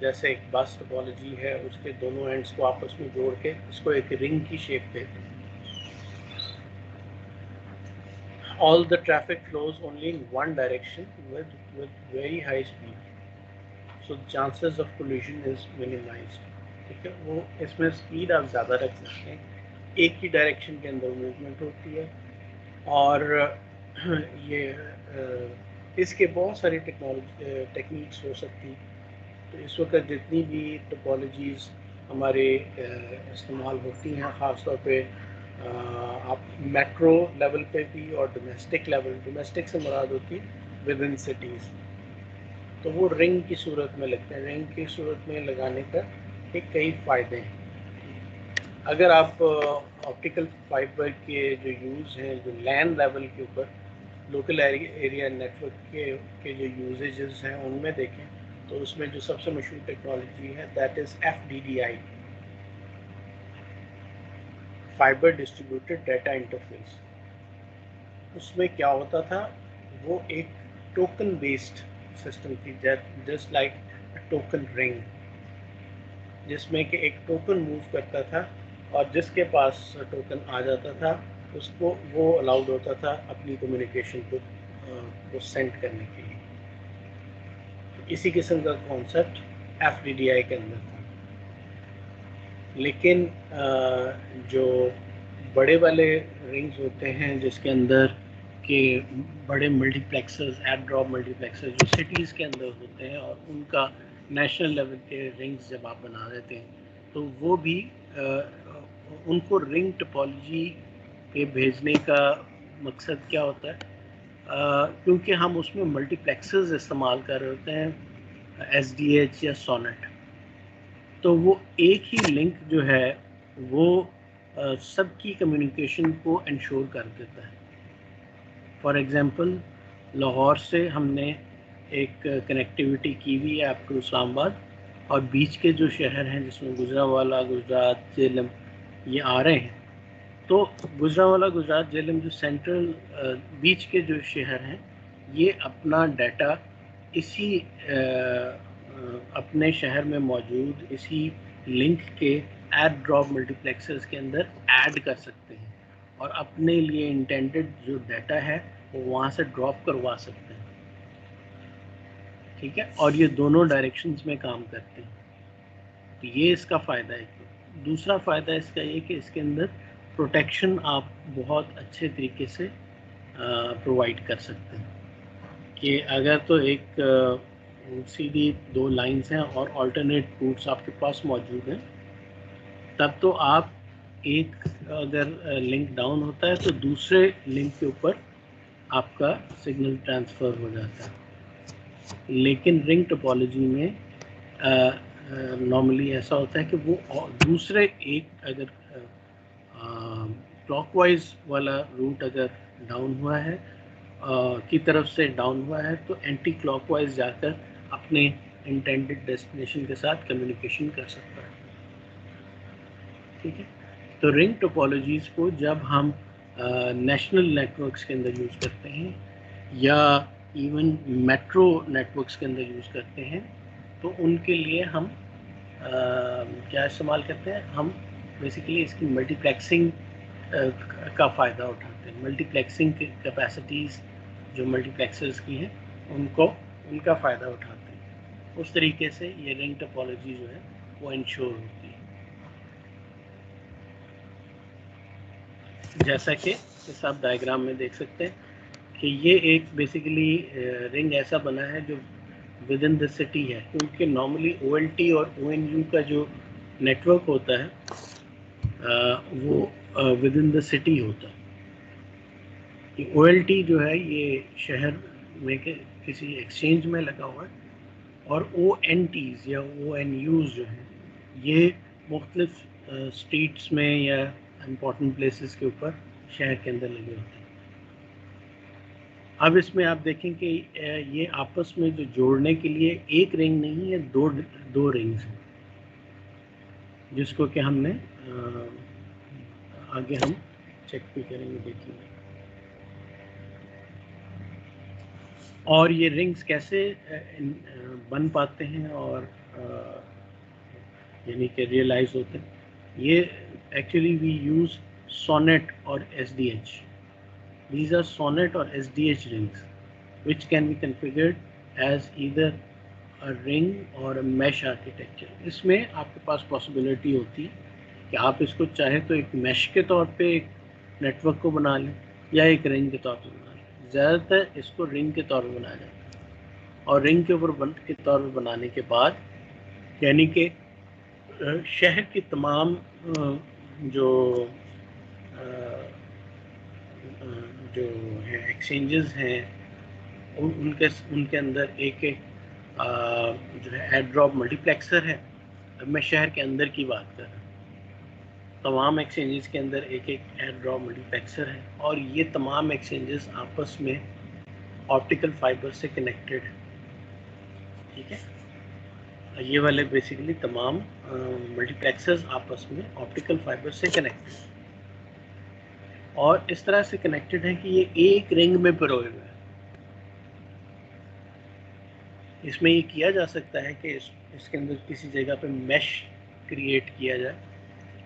जैसे एक बस टोपोलॉजी है, उसके दोनों एंड्स को आपस में जोड़ के इसको एक रिंग की शेप देते हैं। All the traffic flows only in one direction with very high speed, so the chances of collision is minimized। ठीक है, वो इसमें स्पीड आप ज़्यादा रख सकते हैं, एक ही डायरेक्शन के अंदर मूवमेंट होती है। और ये इसके बहुत सारी टेक्निक्स हो सकती हैं। तो इस वक्त जितनी भी टोपोलॉजीज़ हमारे इस्तेमाल होती हैं, ख़ास तौर पे आप मेट्रो लेवल पे भी और डोमेस्टिक लेवल, डोमेस्टिक से मुराद होती है विद इन सिटीज़, तो वो रिंग की सूरत में लगते हैं। रिंग की सूरत में लगाने का एक कई फ़ायदे हैं। अगर आप ऑप्टिकल फाइबर के जो यूज़ हैं, जो लैन लेवल के ऊपर लोकल एरिया नेटवर्क के जो यूजेजेस हैं उनमें देखें, तो उसमें जो सबसे मशहूर टेक्नोलॉजी है that is FDDI, fibre distributed data interface. उसमें क्या होता था, वो एक टोकन बेस्ड सिस्टम थी, जस्ट लाइक टोकन रिंग, जिसमें कि एक टोकन मूव करता था और जिसके पास टोकन आ जाता था उसको वो अलाउड होता था अपनी कम्युनिकेशन को सेंड करने के लिए। तो इसी किस्म का कॉन्सेप्ट FDDI के अंदर था। लेकिन जो बड़े वाले रिंग्स होते हैं जिसके अंदर के बड़े मल्टीप्लेक्सर्स, एड ड्रॉप मल्टीप्लेक्सर्स जो सिटीज़ के अंदर होते हैं, और उनका नेशनल लेवल के रिंग्स जब आप बना देते हैं तो वो भी उनको रिंग टोपोलॉजी पे भेजने का मकसद क्या होता है, क्योंकि हम उसमें मल्टीप्लेक्सर्स इस्तेमाल कर रहे होते हैं, SDH या सोनेट, तो वो एक ही लिंक जो है वो सबकी कम्युनिकेशन को इंश्योर कर देता है। फॉर एग्ज़ाम्पल, लाहौर से हमने एक कनेक्टिविटी की हुई है आपको इस्लामाबाद, और बीच के जो शहर हैं जिसमें गुजरावाला, गुजरात, झेलम ये आ रहे हैं, तो गुजरावाला, गुजरात, झेलम जो सेंट्रल बीच के जो शहर हैं, ये अपना डाटा इसी अपने शहर में मौजूद इसी लिंक के ऐड ड्रॉप मल्टीप्लेक्सर्स के अंदर ऐड कर सकते हैं और अपने लिए इंटेंडेड जो डाटा है वो वहाँ से ड्रॉप करवा सकते हैं। ठीक है, और ये दोनों डायरेक्शंस में काम करते हैं। तो ये इसका फ़ायदा है। दूसरा फ़ायदा इसका ये कि इसके अंदर प्रोटेक्शन आप बहुत अच्छे तरीके से प्रोवाइड कर सकते हैं कि अगर तो एक सीधी दो लाइंस हैं और अल्टरनेट रूट्स आपके पास मौजूद हैं, तब तो आप एक अगर लिंक डाउन होता है तो दूसरे लिंक के ऊपर आपका सिग्नल ट्रांसफ़र हो जाता है। लेकिन रिंग टोपोलॉजी में नॉर्मली ऐसा होता है कि वो दूसरे एक अगर क्लॉकवाइज वाला रूट अगर डाउन हुआ है की तरफ से डाउन हुआ है तो एंटी क्लॉकवाइज जाकर अपने इंटेंडेड डेस्टिनेशन के साथ कम्युनिकेशन कर सकता है। ठीक है, तो रिंग टोपोलॉजीज़ को जब हम नेशनल नेटवर्क्स के अंदर यूज़ करते हैं या इवन मेट्रो नेटवर्क्स के अंदर यूज़ करते हैं तो उनके लिए हम क्या इस्तेमाल करते हैं, हम बेसिकली इसकी मल्टीप्लेक्सिंग का फ़ायदा उठाते हैं। मल्टीप्लेक्सिंग की कैपेसिटीज़ जो मल्टीप्लेक्सर्स की हैं उनका फ़ायदा उठाते हैं। उस तरीके से ये रिंग टोपोलॉजी जो है वो इंश्योर होती है। जैसा कि इस आप डायग्राम में देख सकते हैं कि ये एक बेसिकली रिंग ऐसा बना है जो विद इन द सिटी है, क्योंकि नॉर्मली OLT और ONU का जो नेटवर्क होता है वो विद इन द सिटी होता है। ये OLT जो है ये शहर में के किसी एक्सचेंज में लगा हुआ है और ONTs या ONUs जो हैं ये मुख्तलिफ स्ट्रीट्स में या इम्पोर्टेंट प्लेसेस के ऊपर शहर के अंदर लगे होते हैं। अब इसमें आप देखें कि ये आपस में जो जोड़ने के लिए एक रिंग नहीं है, दो रिंग्स हैं, जिसको कि हमने आगे हम चेक भी करेंगे, देखेंगे। और ये रिंग्स कैसे बन पाते हैं और यानी कि रियलाइज होते हैं, ये एक्चुअली वी यूज़ सोनेट और SDH। These are SONET or SDH rings, which can be configured as either a ring or a mesh architecture. इसमें आपके पास पॉसिबिलिटी होती है कि आप इसको चाहे तो एक mesh के तौर पे एक नेटवर्क को बना लें या एक रिंग के तौर पे बना लें। ज़्यादातर इसको रिंग के तौर पे बनाया जाता है और रिंग के ऊपर के तौर पे बनाने के बाद यानी कि शहर की तमाम जो है एक्सचेंजेस हैं उनके अंदर एक जो है एयर ड्रॉप मल्टीप्लेक्सर है। अब मैं शहर के अंदर की बात कर रहा हूँ, तमाम एक्सचेंजेस के अंदर एक एयर ड्रॉप मल्टीप्लेक्सर है और ये तमाम एक्सचेंजेस आपस में ऑप्टिकल फाइबर से कनेक्टेड है। ठीक है, ये वाले बेसिकली तमाम मल्टीप्लेक्सर्स आपस में ऑप्टिकल फाइबर से कनेक्टेड है और इस तरह से कनेक्टेड है कि ये एक रिंग में पिरोए हुए हैं। इसमें ये किया जा सकता है कि इसके अंदर किसी जगह पे मैश क्रिएट किया जाए,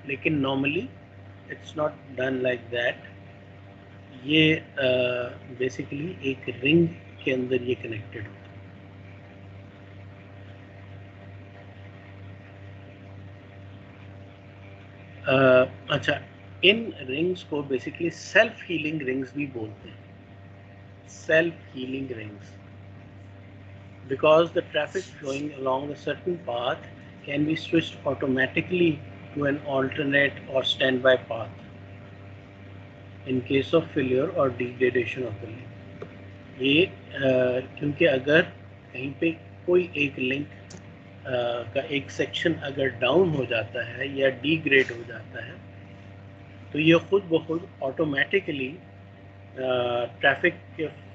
लेकिन normally it's not done like that. ये बेसिकली एक रिंग के अंदर ये कनेक्टेड होता है। अच्छा, इन रिंग्स को बेसिकली सेल्फ हीलिंग रिंग्स भी बोलते हैं। Self healing rings, because the traffic flowing along a certain path can be switched automatically to an alternate or standby path in case of failure or degradation of the link. ये क्योंकि अगर कहीं पे कोई एक लिंक का एक section अगर डाउन हो जाता है या डिग्रेड हो जाता है तो ये खुद ब खुद ऑटोमेटिकली ट्रैफिक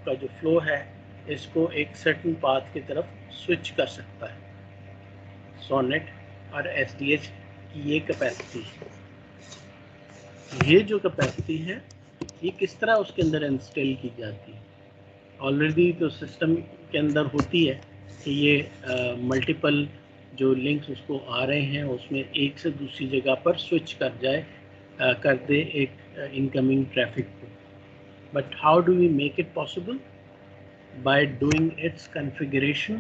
का जो फ्लो है इसको एक सर्टेन पाथ की तरफ स्विच कर सकता है। सोनेट और SDH की ये कैपेसिटी है। ये जो कैपेसिटी है ये किस तरह उसके अंदर इंस्टॉल की जाती है? ऑलरेडी तो सिस्टम के अंदर होती है कि ये मल्टीपल जो लिंक्स उसको आ रहे हैं उसमें एक से दूसरी जगह पर स्विच कर दे एक इनकमिंग ट्रैफिक को। But how do we make it possible? by doing its configuration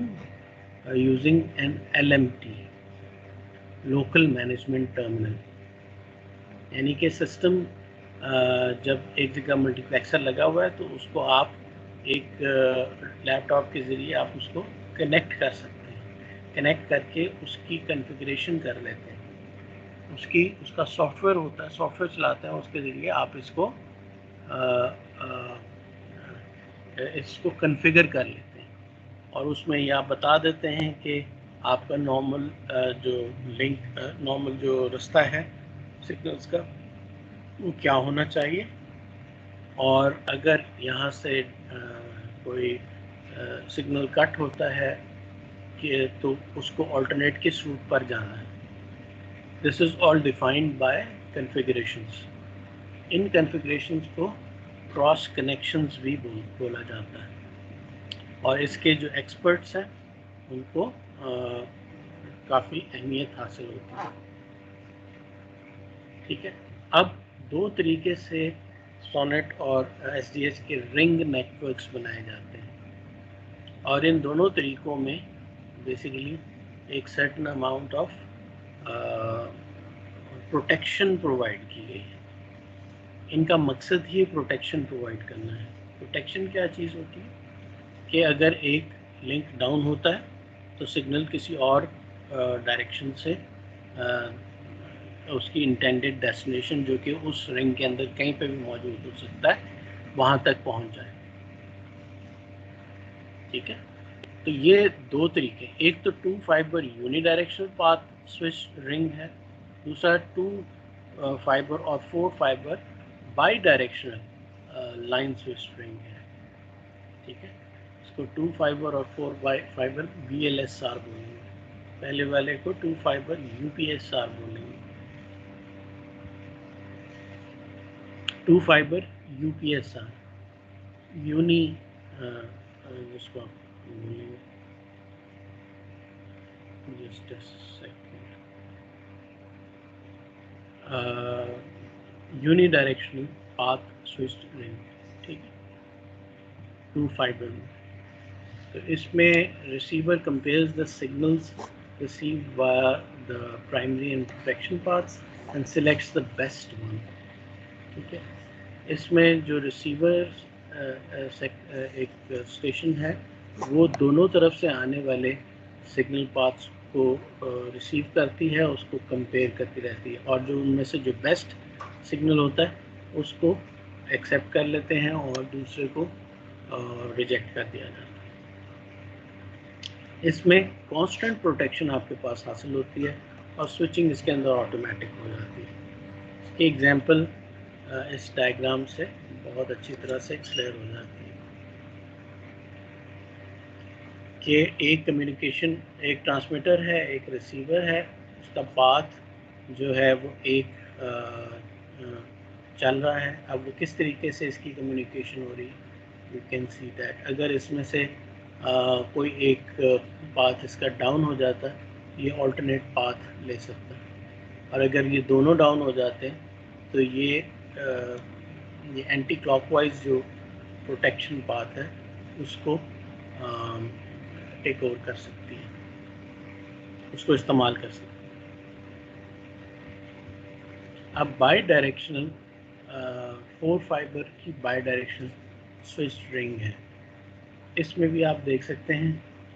using an LMT, local management terminal। यानी कि सिस्टम जब एक जगह मल्टीप्लेक्सर लगा हुआ है तो उसको आप एक लैपटॉप के ज़रिए आप उसको कनेक्ट कर सकते हैं, कनेक्ट करके उसकी कॉन्फ़िगरेशन कर लेते हैं। उसका सॉफ्टवेयर होता है, सॉफ्टवेयर चलाते हैं, उसके ज़रिए आप इसको कॉन्फ़िगर कर लेते हैं और उसमें ये आप बता देते हैं कि आपका नॉर्मल जो लिंक नॉर्मल जो रास्ता है सिग्नल्स का वो क्या होना चाहिए, और अगर यहाँ से कोई सिग्नल कट होता है कि तो उसको ऑल्टरनेट किस रूट पर जाना है। This is all defined by configurations. In configurations को क्रॉस कनेक्शंस भी बोला जाता है और इसके जो एक्सपर्ट्स हैं उनको काफ़ी अहमियत हासिल होती है। ठीक है, अब दो तरीके से सोनेट और SDH के रिंग नेटवर्क्स बनाए जाते हैं और इन दोनों तरीक़ों में बेसिकली एक certain amount of protection provide की गई है। इनका मकसद ही प्रोटेक्शन प्रोवाइड करना है। प्रोटेक्शन क्या चीज़ होती है कि अगर एक लिंक डाउन होता है तो सिग्नल किसी और डायरेक्शन से उसकी इंटेंडेड डेस्टिनेशन जो कि उस रिंग के अंदर कहीं पे भी मौजूद हो सकता है वहाँ तक पहुँच जाए। ठीक है, तो ये दो तरीके, एक तो 2 fibre unidirectional path switch ring है, दूसरा 2 फाइबर और 4 fibre by directional line switch ring है। ठीक है, इसको 2 फाइबर और 4 फाइबर BLSR बोलेंगे, पहले वाले को 2 फाइबर UPSR बोलेंगे। 2 फाइबर UPSR यूनी जिसको आप बोलेंगे, just a second, uni directional path switch ring. ठीक है, 2 फाइबर में तो इसमें receiver compares the signals received via the primary and protection paths and selects the best one। ठीक है, इसमें जो रिसीवर एक स्टेशन है वो दोनों तरफ से आने वाले सिग्नल पाथ्स को रिसीव करती है, उसको कंपेयर करती रहती है और जो उनमें से जो बेस्ट सिग्नल होता है उसको एक्सेप्ट कर लेते हैं और दूसरे को रिजेक्ट कर दिया जाता है। इसमें कांस्टेंट प्रोटेक्शन आपके पास हासिल होती है और स्विचिंग इसके अंदर ऑटोमेटिक हो जाती है। इसकी एग्जांपल इस डायग्राम से बहुत अच्छी तरह से क्लियर हो जाती है कि एक कम्युनिकेशन, एक ट्रांसमीटर है, एक रिसीवर है, उसका पाथ जो है वो एक चल रहा है। अब वो किस तरीके से इसकी कम्युनिकेशन हो रही है, यू कैन सी दैट अगर इसमें से कोई एक पाथ इसका डाउन हो जाता है ये ऑल्टरनेट पाथ ले सकता है, और अगर ये दोनों डाउन हो जाते हैं तो ये एंटी क्लॉकवाइज जो प्रोटेक्शन पाथ है उसको टेक ओवर कर सकती है, उसको इस्तेमाल कर सकती है। अब बाई डायरेक्शनल 4 फाइबर की बाई डायरेक्शनल स्विच रिंग है। इसमें भी आप देख सकते हैं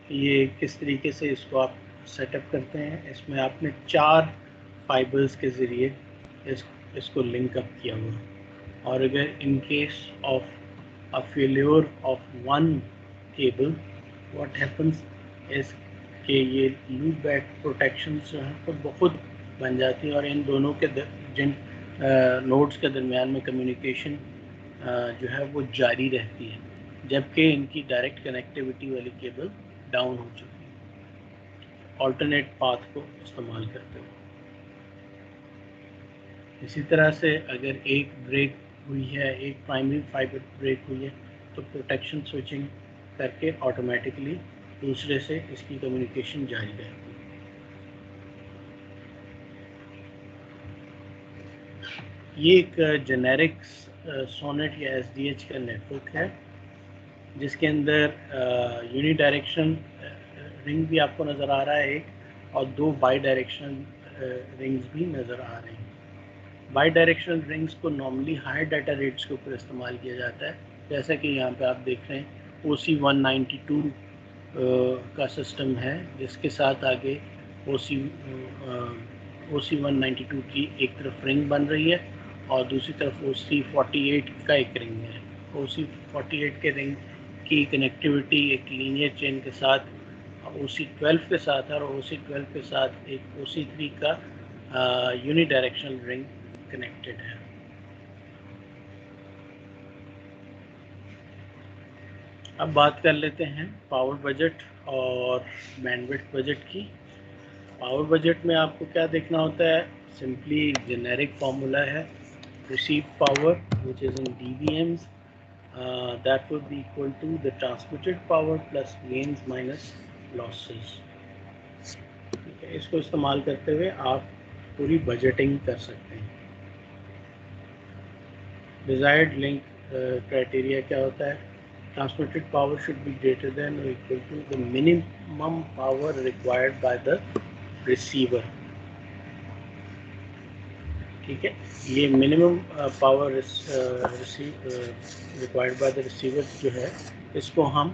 कि ये किस तरीके से इसको आप सेटअप करते हैं। इसमें आपने 4 फाइबर्स के ज़रिए इसको लिंक अप किया हुआ, और अगर in case of a failure of one cable what happens is कि ये लूप बैक प्रोटेक्शन जो है तो बहुत बन जाती है और इन दोनों के जिन नोड्स के दरमियान में कम्युनिकेशन जो है वो जारी रहती है, जबकि इनकी डायरेक्ट कनेक्टिविटी वाली केबल डाउन हो चुकी है ऑल्टरनेट पाथ को इस्तेमाल करते हुए। इसी तरह से अगर एक ब्रेक हुई है, एक प्राइमरी फाइबर ब्रेक हुई है तो प्रोटेक्शन स्विचिंग करके ऑटोमेटिकली दूसरे से इसकी कम्युनिकेशन जारी रहती है। ये एक जेनेरिक सोनेट या SDH का नेटवर्क है जिसके अंदर यूनी डायरेक्शन रिंग भी आपको नज़र आ रहा है एक, और 2 बाई डायरेक्शन रिंग्स भी नज़र आ रहे हैं। बाई डायरेक्शनल रिंग्स को नॉर्मली हाई डाटा रेट्स के ऊपर इस्तेमाल किया जाता है, जैसा कि यहाँ पे आप देख रहे हैं OC 192 का सिस्टम है, जिसके साथ आगे OC 192 की एक तरफ रिंग बन रही है और दूसरी तरफ OC 48 का एक रिंग है। OC 48 के रिंग की कनेक्टिविटी एक लीनियर चेन के साथ OC 12 के साथ है और OC 12 के साथ एक OC 3 का यूनिडायरेक्शनल रिंग कनेक्टेड है। अब बात कर लेते हैं पावर बजट और बैंडविड्थ बजट की। पावर बजट में आपको क्या देखना होता है, सिंपली जेनेरिक फार्मूला है, receive power which is in dBms, that would be equal to the transmitted power plus gains minus losses। ठीक है, इसको इस्तेमाल करते हुए आप पूरी बजटिंग कर सकते हैं। डिजायर्ड लिंक क्राइटेरिया क्या होता है, transmitted power should be greater than or equal to the minimum power required by the receiver। ठीक है, ये minimum power required by the receiver जो है, इसको हम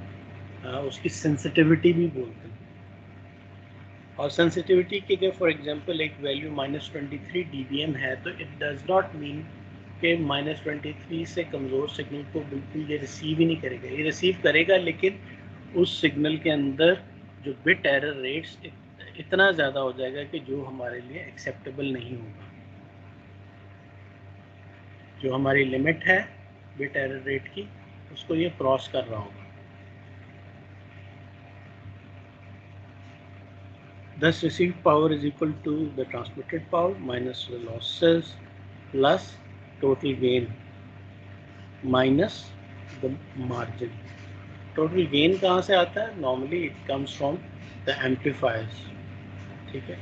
उसकी सेंसिटिविटी भी बोलते हैं। और सेंसिटिविटी की अगर फॉर एग्जांपल एक वैल्यू -23 dBm है, तो इट डज नॉट मीन कि -23 से कमज़ोर सिग्नल को बिल्कुल ये रिसीव ही नहीं करेगा। ये रिसीव करेगा, लेकिन उस सिग्नल के अंदर जो बिट एरर रेट्स इतना ज़्यादा हो जाएगा कि जो हमारे लिए एक्सेप्टेबल नहीं होगा। जो हमारी लिमिट है बिट एरर रेट की, उसको ये क्रॉस कर रहा होगा। Thus received power is equal to the transmitted power minus the losses plus total gain minus the margin। total gain कहाँ से आता है, normally it comes from the amplifiers। ठीक है,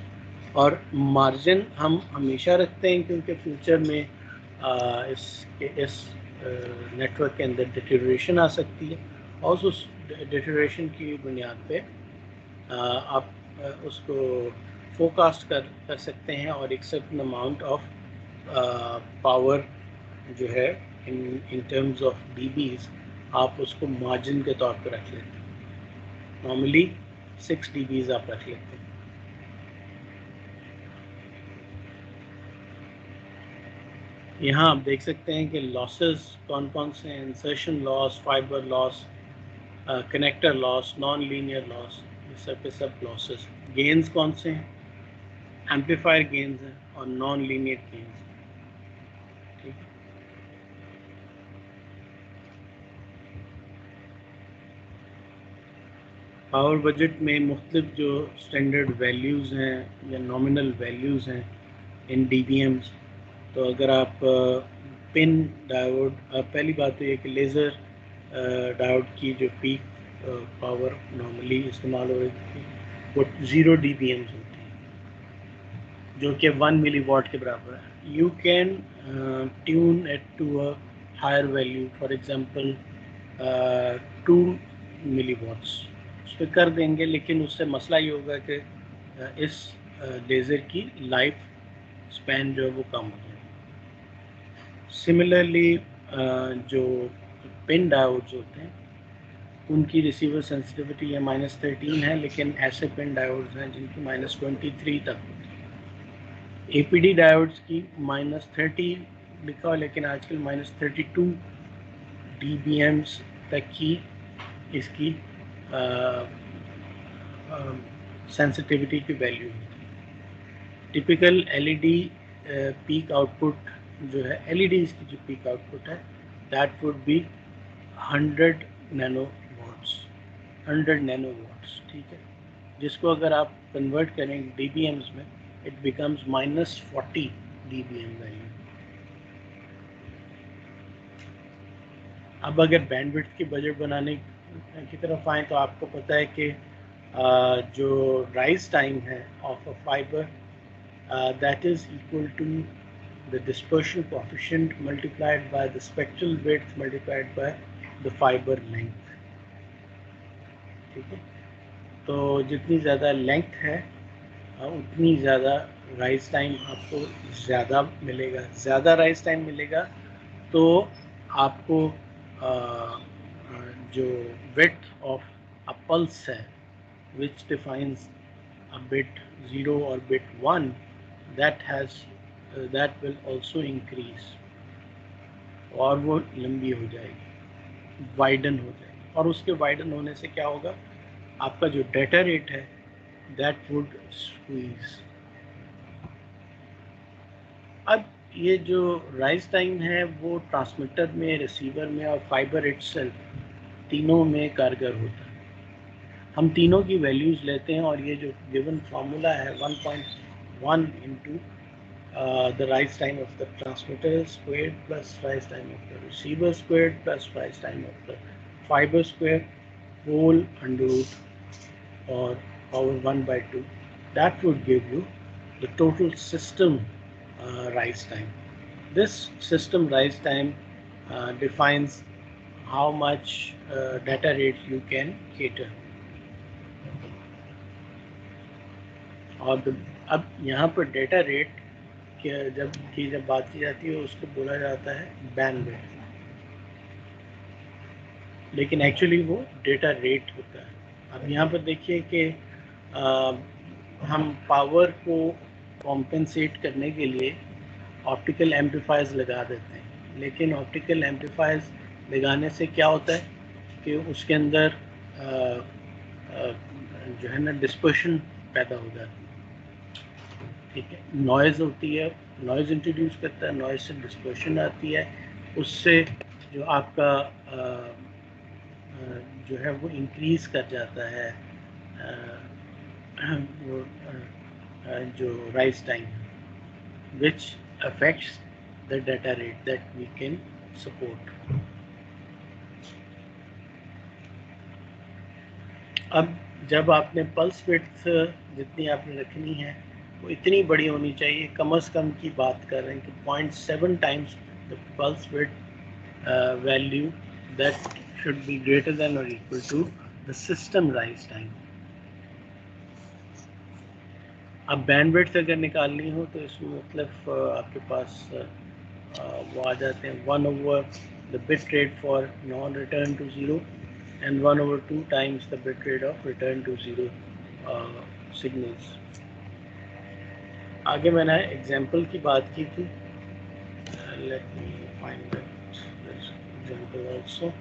और मार्जिन हम हमेशा रखते हैं क्योंकि फ्यूचर में इस नेटवर्क के अंदर डिटेरियोरेशन आ सकती है और उस डिटेरियोरेशन की बुनियाद पे आप उसको फोरकास्ट कर सकते हैं और एक सर्टेन अमाउंट ऑफ पावर जो है इन टर्म्स ऑफ dBs आप उसको मार्जिन के तौर पर रख लेते हैं। नॉर्मली 6 dBs आप रख लेते हैं। यहाँ आप देख सकते हैं कि लॉसेस कौन कौन से हैं, insertion loss, fibre loss, connector loss, non linear loss, ये सब के सब लॉसेस। गेन्स कौन से हैं, एम्पलीफायर गेन्स हैं और नॉन लीनियर गेन्स। ठीक है, पावर बजट में मुख्तलिफ जो स्टैंडर्ड वैल्यूज़ हैं या नॉमिनल वैल्यूज़ हैं इन dBms। तो अगर आप पिन डायोड, पहली बात तो ये कि लेज़र डायोड की जो पीक पावर नॉर्मली इस्तेमाल हो रही थी वो 0 dBms होती है, जो कि 1 मिलीवाट के बराबर है। You can tune it to a higher value, for example 2 milliwatts उस पर कर देंगे, लेकिन उससे मसला ये होगा कि इस लेज़र की लाइफ स्पैन जो है वो कम हो जाएगी। सिमिलरली जो पिन डायोड्स होते हैं उनकी रिसीवर सेंसिटिविटी है -13 है, लेकिन ऐसे पिन डायोड्स हैं जिनकी -23 तक होती है। APD डायोड्स की -30 लिखा हो, लेकिन आजकल -32 dBms तक की इसकी सेंसिटिविटी की वैल्यू होती है। टिपिकल LED पीक आउटपुट जो है, LEDs की जो पीक आउटपुट है, दैट वुड बी 100 नैनोवाट्स, 100 नैनोवाट्स। ठीक है, जिसको अगर आप कन्वर्ट करें dBms में, इट बिकम्स -40 dBm वैल्यू। अब अगर बैंडविड्थ की बजट बनाने की तरफ आएँ तो आपको पता है कि जो राइज टाइम है of a fibre that is equal to the dispersion coefficient multiplied by the spectral width multiplied by the fiber length। ठीक है, तो जितनी ज़्यादा लेंथ है उतनी ज़्यादा राइज टाइम आपको ज़्यादा मिलेगा। ज़्यादा राइज टाइम मिलेगा तो आपको जो विड्थ ऑफ a pulse है which defines a bit 0 or bit 1, that will also increase, और वो लंबी हो जाएगी, वाइडन हो जाएगी, और उसके वाइडन होने से क्या होगा, आपका जो डेटा रेट है that would squeeze. अब ये जो राइज टाइम है वो ट्रांसमीटर में, रिसीवर में और फाइबर इटसेल्फ तीनों में कारगर होता है. हम तीनों की वैल्यूज़ लेते हैं और ये जो गिवन फार्मूला है 1.1 into the rise time of the transmitter squared plus rise time of the receiver squared plus rise time of the fibre square whole under root और power 1/2, that would give you the total system rise time. This system rise time defines how much data rate you can cater. और अब यहाँ पर data rate जब बात की जाती है उसको बोला जाता है बैंडविड्थ, लेकिन एक्चुअली वो डेटा रेट होता है. अब यहाँ पर देखिए कि हम पावर को कॉम्पेंसेट करने के लिए ऑप्टिकल एम्पलीफायर्स लगा देते हैं, लेकिन ऑप्टिकल एम्पलीफायर्स लगाने से क्या होता है कि उसके अंदर जो है ना डिस्पर्शन पैदा हो जाती है. ठीक है, नॉइज़ होती है, नॉइज़ इंट्रोड्यूस करता है, नॉइज़ से डिस्पर्शन आती है, उससे जो आपका जो है वो इंक्रीज़ कर जाता है वो जो rise time, which affects the data rate that we can support. अब जब आपने पल्स विड्थ जितनी आपने रखनी है वो इतनी बड़ी होनी चाहिए, कम से कम की बात कर रहे हैं कि 0.7 times the pulse width value that should be greater than और equal to the system rise time. अब बैंडविड्थ अगर निकालनी हो तो इसमें मतलब आपके पास वो आ जाते हैं 1/, the bit rate for non-return to 0 and 1/2 times the bit rate of return to 0 signals. आगे मैंने एग्जाम्पल की बात की थी, let me find that example also.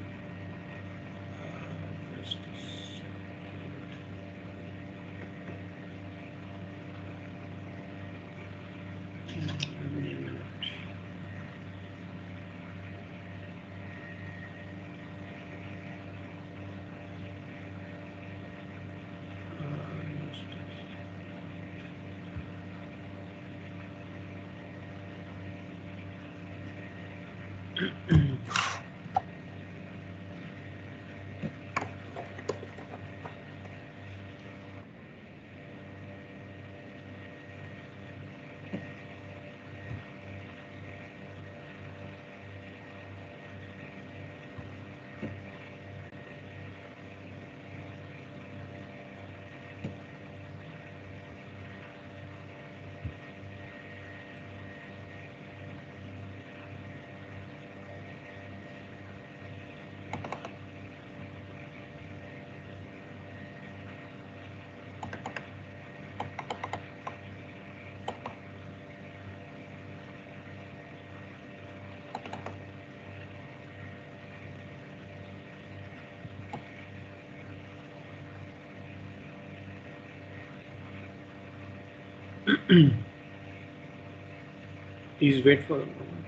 Please wait for a moment.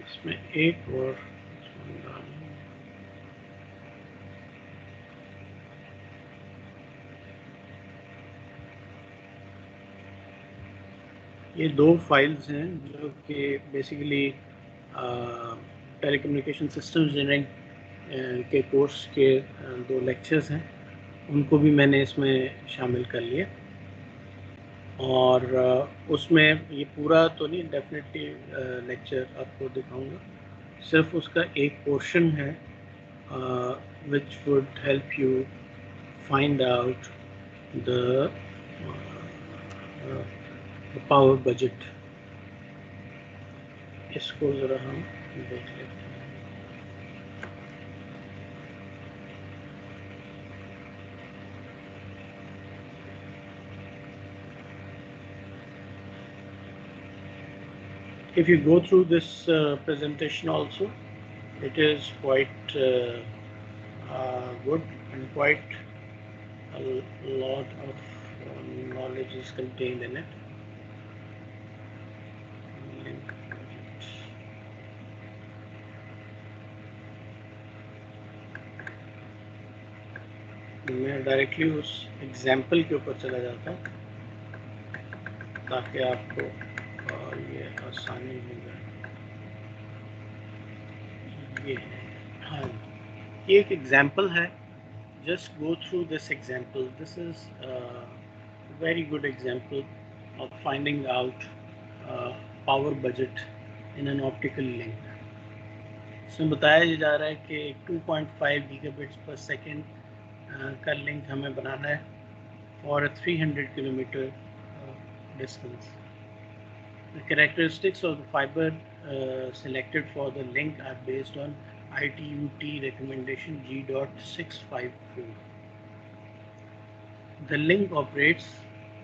इसमें एक और ये दो फाइल्स हैं जो कि बेसिकली टेलीकम्युनिकेशन सिस्टम इंजीनियरिंग के कोर्स के दो लेक्चर्स हैं, उनको भी मैंने इसमें शामिल कर लिया. और उसमें ये पूरा तो नहीं डेफिनेटली लेक्चर आपको दिखाऊंगा, सिर्फ उसका एक पोर्शन है which would help you find out the power budget, इसको ज़रा हम देख लेते हैं। If you go through this presentation also, it is quite good and quite a lot of knowledge is contained in it. मैं directly उस example के ऊपर चला जाता हूँ ताकि आपको ये आसानी हो जाए। ये हाँ, ये एक एग्जाम्पल है। Just go through this example. This is a very good example of finding out power budget in an optical link. इसमें बताया जा रहा है कि 2.5 gigabits per second का लिंक हमें बनाना है for a 300 kilometer distance. The characteristics of the fiber selected for the link are based on ITU-T recommendation G.654. The link operates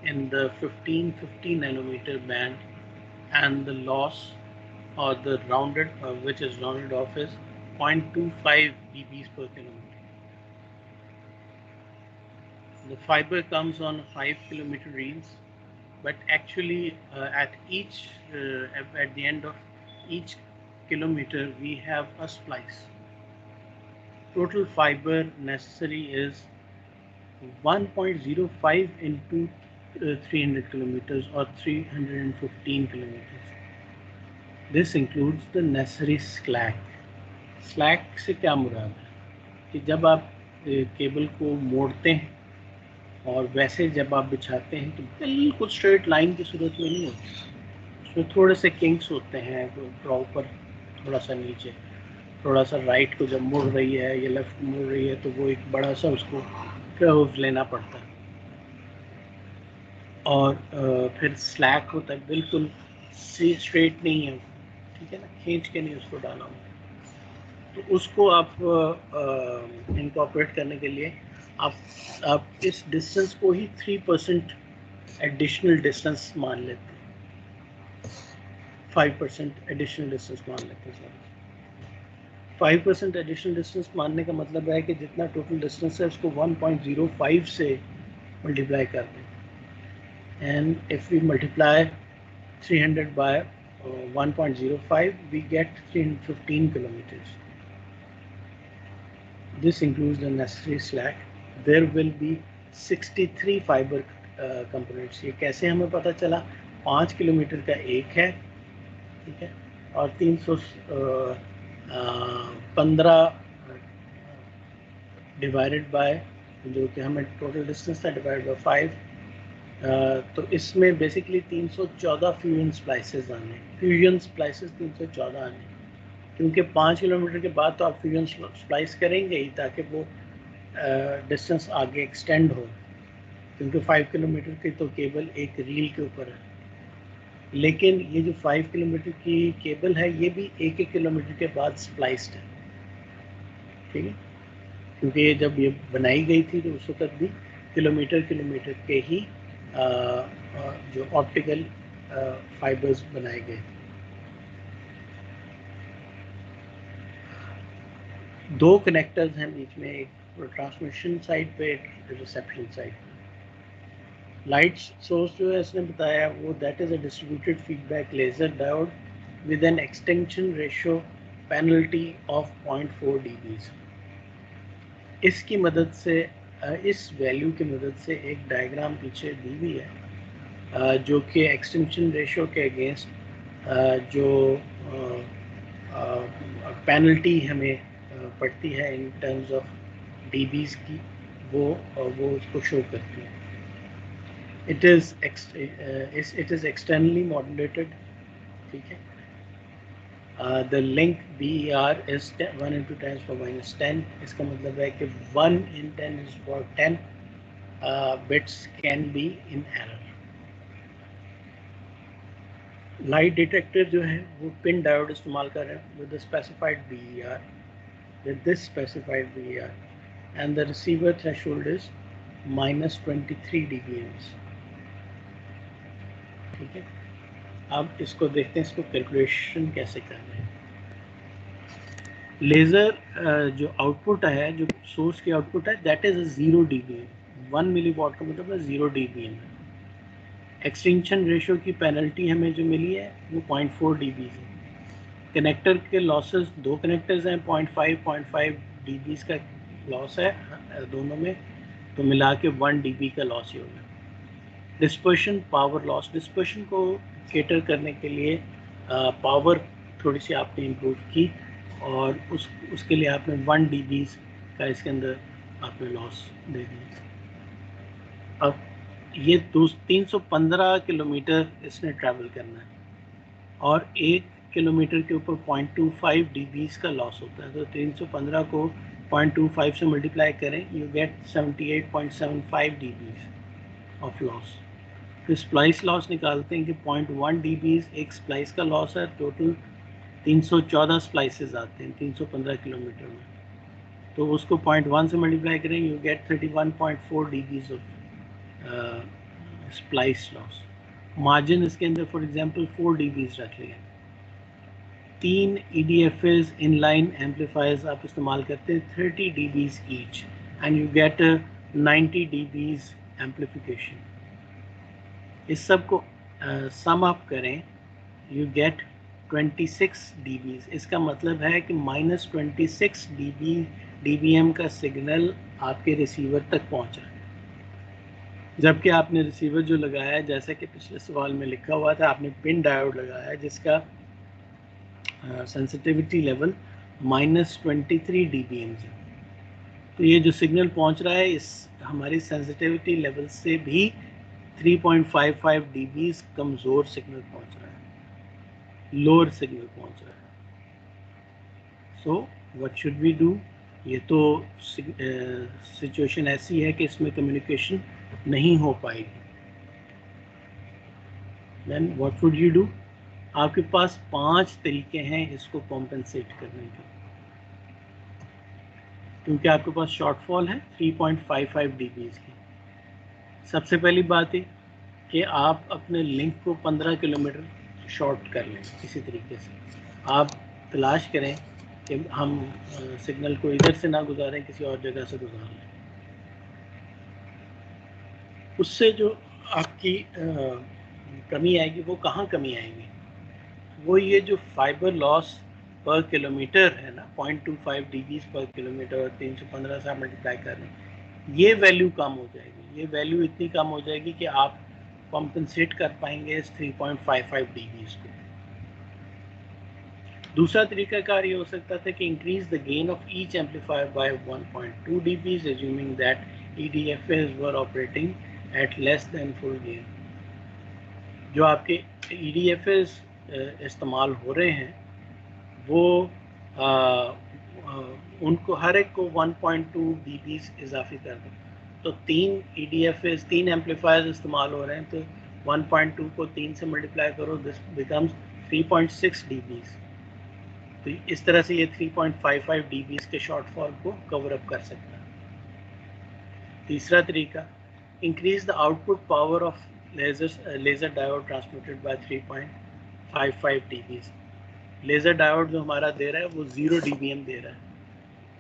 in the 1550 nanometer band, and the loss or the rounded which is rounded off is 0.25 dB per kilometer. The fiber comes on 5 kilometer reels, but actually at the end of each kilometer we have a splice. Total fiber necessary is 1.05 into 300 kilometers or 315 kilometers. This includes the necessary slack. Slack से क्या मुराद है कि जब आप cable को मोड़ते हैं और वैसे जब आप बिछाते हैं तो बिल्कुल स्ट्रेट लाइन की सूरत में नहीं होती, उसमें थोड़े से किंग्स होते हैं, ऊपर थोड़ा सा नीचे, थोड़ा सा राइट को जब मुड़ रही है या लेफ्ट मुड़ रही है तो वो एक बड़ा सा उसको कर्व लेना पड़ता है। और फिर स्लैक होता है, बिल्कुल स्ट्रेट नहीं है, ठीक है ना, खींच के नहीं उसको डाला हो। तो उसको आप इनकॉर्पोरेट करने के लिए आप इस डिस्टेंस को ही 3% एडिशनल डिस्टेंस मान लेते हैं, 5% एडिशनल डिस्टेंस मान लेते हैं। 5% एडिशनल डिस्टेंस मानने का मतलब है कि जितना टोटल डिस्टेंस है उसको 1.05 से मल्टीप्लाई कर दें, and if we multiply 300 by 1.05 we get 315 kilometers. This includes the necessary slack. There will be 63 fiber components. ये कैसे हमें पता चला? 5 किलोमीटर का एक है, ठीक है, और 315 डिवाइडेड बाय जो कि हमें टोटल डिस्टेंस था डिवाइड बाय 5, तो इसमें बेसिकली 314 फ्यूजन स्प्लाइसेस आने, 314 आने, क्योंकि 5 किलोमीटर के बाद तो आप फ्यूजन स्प्लाइस करेंगे ही ताकि वो डिस्टेंस आगे एक्सटेंड हो, क्योंकि 5 किलोमीटर की तो केबल एक रील के ऊपर है। लेकिन ये जो 5 किलोमीटर की केबल है ये भी 1-1 किलोमीटर के बाद स्प्लाइस्ड है, ठीक है, क्योंकि ये जब ये बनाई गई थी तो उस वक्त भी किलोमीटर के ही जो ऑप्टिकल फाइबर्स बनाए गए। दो कनेक्टर्स हैं बीच में, एक ट्रांसमिशन साइड पे, एक रिसेप्शन साइड पे। लाइट सोर्स जो है इसने बताया वो that is a distributed feedback laser diode with an extension ratio penalty of 0.4 dB। इसकी मदद से इस वैल्यू की मदद से एक डायग्राम पीछे दी हुई है जो कि एक्सटेंशन रेशियो के अगेंस्ट जो पेनल्टी हमें पड़ती है इन टर्म्स ऑफ डीबीज की, वो उसको शो करती है। इट इज़ एक्सटर्नली मॉड्यूलेटेड, ठीक है। The link BER is 1 into 10⁻⁻10. इसका मतलब है कि 1 in 10 is about 10, bits can be in error. Light detector जो है वो पिन डायोड इस्तेमाल कर रहे हैं with specified BER, with this specified BER, and the receiver threshold is -23 dBm. ठीक है, अब इसको देखते हैं, इसको कैलकुलेशन कैसे कर रहे हैं। लेज़र जो आउटपुट है, जो सोर्स की आउटपुट है, दैट इज़ 0 dBm। 1 मिलीवॉट का मतलब है 0 dBm। एक्सटिंक्शन रेशियो की पेनल्टी हमें जो मिली है वो 0.4 dB है। कनेक्टर के लॉसेस, दो कनेक्टर्स हैं, 0.5 dB का लॉस है दोनों में, तो मिला के 1 dB का लॉस ही होगा। डिस्पर्शन पावर लॉस, डिस्पर्शन को केटर करने के लिए पावर थोड़ी सी आपने इम्प्रूव की और उसके लिए आपने 1 dB का इसके अंदर आपने लॉस दे दिया। अब ये 315 किलोमीटर इसने ट्रैवल करना है और 1 किलोमीटर के ऊपर 0.25 dB का लॉस होता है, तो 315 को 0.25 से मल्टीप्लाई करें, you get 78.75 dB of loss. फिर स्प्लाइस लॉस निकालते हैं कि 0.1 dB एक स्प्लाइस का लॉस है, टोटल 314 स्प्लाइसेस आते हैं 315 किलोमीटर में, तो उसको 0.1 से मल्टीप्लाई करें, you get 31.4 dB of splice loss. Margin इसके अंदर फॉर एग्जांपल 4 dB रख लिया। 3 EDFs इनलाइन एम्पलीफायर्स आप इस्तेमाल करते हैं 30 dB each and you get 90 dB amplification. इस सब को सम अप करें, यू गेट 26 dB। इसका मतलब है कि -26 dBm का सिग्नल आपके रिसीवर तक पहुंचा, जबकि आपने रिसीवर जो लगाया है, जैसे कि पिछले सवाल में लिखा हुआ था, आपने पिन डायोड लगाया है जिसका सेंसिटिविटी लेवल -23 dBm है। तो ये जो सिग्नल पहुंच रहा है इस हमारी सेंसिटिविटी लेवल से भी 3.55 dB कमज़ोर सिग्नल पहुंच रहा है, लोअर सिग्नल पहुंच रहा है। So what should we do? ये तो सिचुएशन ऐसी है कि इसमें कम्युनिकेशन नहीं हो पाएगी। Then what would you do? आपके पास 5 तरीके हैं इसको कॉम्पेंसेट करने के, क्योंकि आपके पास शॉर्टफॉल है 3.55 dB की। सबसे पहली बात है कि आप अपने लिंक को 15 किलोमीटर शॉर्ट कर लें। किसी तरीके से आप तलाश करें कि हम सिग्नल को इधर से ना गुजारें, किसी और जगह से गुजार लें। उससे जो आपकी कमी आएगी, वो कहाँ कमी आएगी? वो ये जो फाइबर लॉस पर किलोमीटर है ना, 0.25 dB पर किलोमीटर, 315 से मल्टीप्लाई कर रहे हैं, ये वैल्यू कम हो जाएगी। ये वैल्यू इतनी कम हो जाएगी कि आप कॉम्पनसेट कर पाएंगे इस 3.55 dB को। दूसरा तरीकाकार ये हो सकता था कि increase the gain of each amplifier by 1.2 dB, assuming that EDFs were operating at less than full gain। जो आपके EDFs इस्तेमाल हो रहे हैं वो उनको हर एक को 1.2 dB इजाफी कर दें, तो 3 EDFs, 3 एम्पलीफायर्स इस्तेमाल हो रहे हैं, तो 1.2 को 3 से मल्टीप्लाई करो, दिस बिकम्स 3.6 dB। तो इस तरह से ये 3.55 dB के शॉर्टफॉल को कवर अप कर सकता है। तीसरा तरीका, increase the output power of laser diode transmitted by 3.55 dB। Laser diode जो हमारा दे रहा है वो 0 dBm दे रहा है।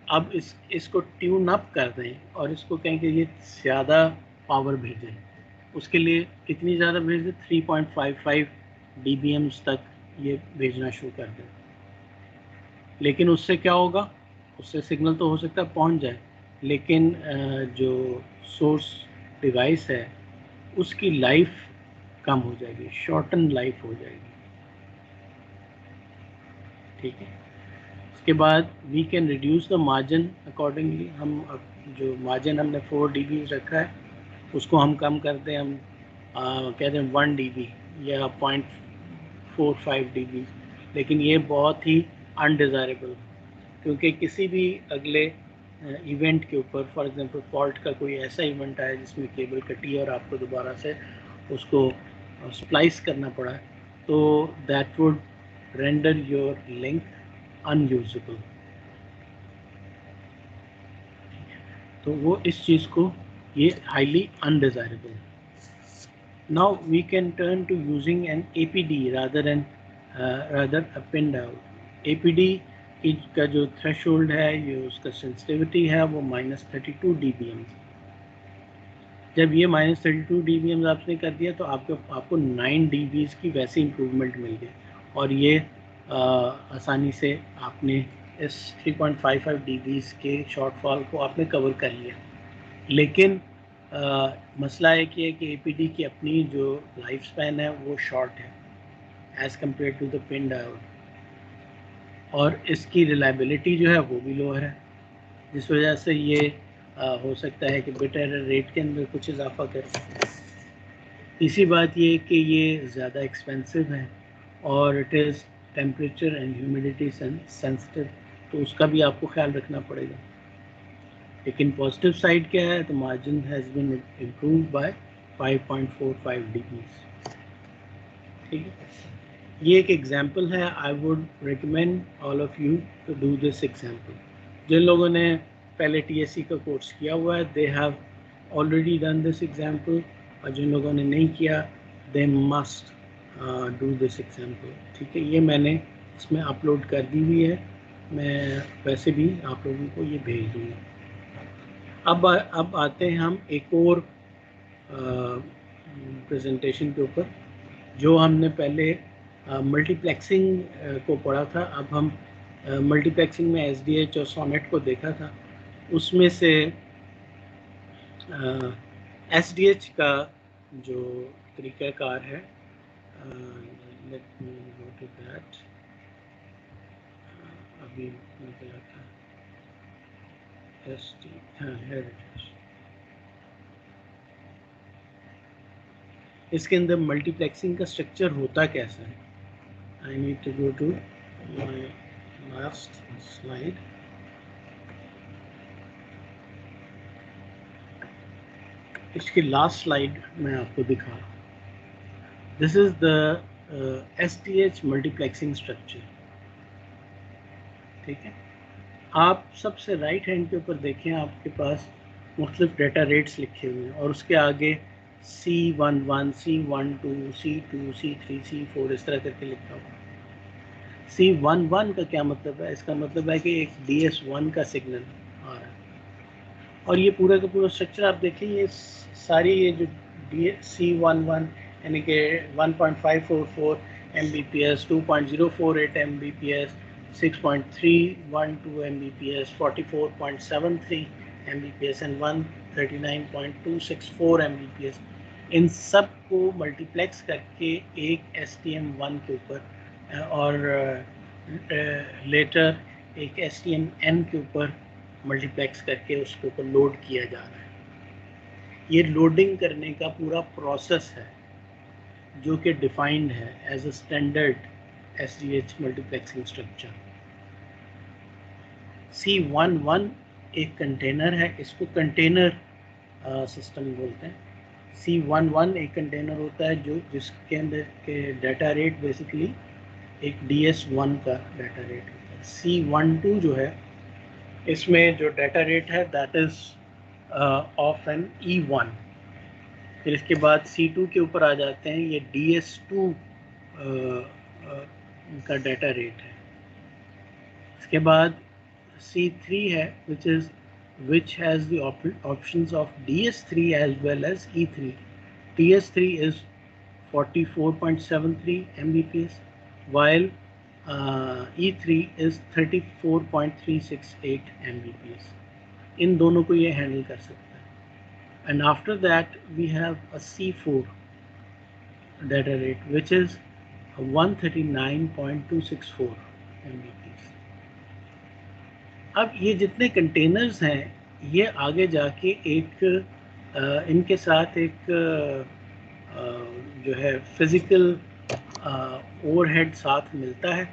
अब इसको ट्यून अप कर दें और इसको कहें कि ये ज़्यादा पावर भेजें। उसके लिए कितनी ज़्यादा भेज दें? 3.55 dBm तक ये भेजना शुरू कर दें। लेकिन उससे क्या होगा? उससे सिग्नल तो हो सकता है पहुंच जाए, लेकिन जो सोर्स डिवाइस है उसकी लाइफ कम हो जाएगी, शॉर्टन लाइफ हो जाएगी। ठीक है, उसके बाद we can reduce the margin accordingly. हम जो मार्जिन हमने 4 dB रखा है उसको हम कम करते हैं, हम कहते हैं 1 dB या 0.45 dB, लेकिन ये बहुत ही अनडिज़ायरेबल, क्योंकि किसी भी अगले इवेंट के ऊपर, फॉर एग्जांपल फॉल्ट का कोई ऐसा इवेंट आया जिसमें केबल कटी है और आपको दोबारा से उसको स्प्लाइस करना पड़ा, तो that would render your link unusable. तो वो इस चीज़ को, ये highly undesirable. Now we can turn to using an APD rather a pin diode। APD का जो थ्रेशोल्ड है, ये उसका सेंसिटिविटी है, वो -32 dBm। जब ये -32 dBm आपने कर दिया तो आपको 9 dB की वैसे इम्प्रूवमेंट मिल गई, और ये आसानी से आपने इस 3.55 dB के शॉर्टफॉल को आपने कवर कर लिया। लेकिन मसला एक ये है कि APD की अपनी जो लाइफ स्पैन है वो शॉर्ट है as compare to the pin diode, और इसकी रिलायबिलिटी जो है वो भी लो है, जिस वजह से ये हो सकता है कि बिट एरर रेट के अंदर कुछ इजाफा करे। तीसरी बात ये कि ये ज़्यादा एक्सपेंसिव है और it is temperature and humidity sensitive, तो उसका भी आपको ख्याल रखना पड़ेगा। लेकिन पॉजिटिव साइड क्या है, तो margin has been improve by 5.45 dB। ठीक है, ये एक एग्जांपल है। I would recommend all of you to do this example. जिन लोगों ने पहले TSC का कोर्स किया हुआ है, they have already done this example, और जिन लोगों ने नहीं किया, they must do this example. ठीक है, ये मैंने इसमें अपलोड कर दी हुई है, मैं वैसे भी आप लोगों को ये भेज दूँगा। अब आते हैं हम एक और प्रेजेंटेशन के ऊपर, जो हमने पहले मल्टीप्लेक्सिंग को पढ़ा था। अब हम मल्टीप्लेक्सिंग में SDH और सोनेट को देखा था, उसमें से SDH का जो तरीक़ाकार है, let me go to that. अभी निकला था SD, हाँ है, इसके अंदर मल्टीप्लेक्सिंग का स्ट्रक्चर होता कैसा है। I need to go to my last slide. इसकी लास्ट स्लाइड मैं आपको दिखा रहा हूँ। This is the SDH multiplexing structure. ठीक है, आप सबसे राइट हैंड के ऊपर देखें, आपके पास मुख्तलिफ डेटा रेट्स लिखे हुए हैं, और उसके आगे C11, C12, C2, C3, C4 इस तरह करके लिखा हुआ है। C11 का क्या मतलब है? इसका मतलब है कि एक DS1 का सिग्नल आ रहा है, और ये पूरा का पूरा स्ट्रक्चर आप देखें, ये सारी ये जो C11 यानी कि 1.544 Mbps, 2.048 Mbps, 6.312 Mbps, 44.73 Mbps and 139.264 Mbps, इन सब को मल्टीप्लेक्स करके एक STM1 के ऊपर और लेटर एक STM-N के ऊपर मल्टीप्लेक्स करके उसके ऊपर लोड किया जा रहा है। ये लोडिंग करने का पूरा प्रोसेस है जो कि डिफाइंड है as a standard SDH multiplexing structure. C11 एक कंटेनर है, इसको कंटेनर सिस्टम बोलते हैं। C11 एक कंटेनर होता है जो जिसके अंदर के डाटा रेट बेसिकली एक DS1 का डाटा रेट होता है। C12 जो है, इसमें जो डाटा रेट है that is of an E1। फिर इसके बाद C2 के ऊपर आ जाते हैं, ये DS2 का डाटा रेट है। इसके बाद C3 है which has the options of DS3 as well as E3। DS3 is 44.73 Mbps while E3 is 34.368 Mbps। इन दोनों को ये हैंडल कर सकता है। And after that we have a C4 data rate which is 139.264 Mbps। अब ये जितने कंटेनर्स हैं, ये आगे जाके एक इनके साथ एक जो है फिज़िकल ओवरहेड साथ मिलता है।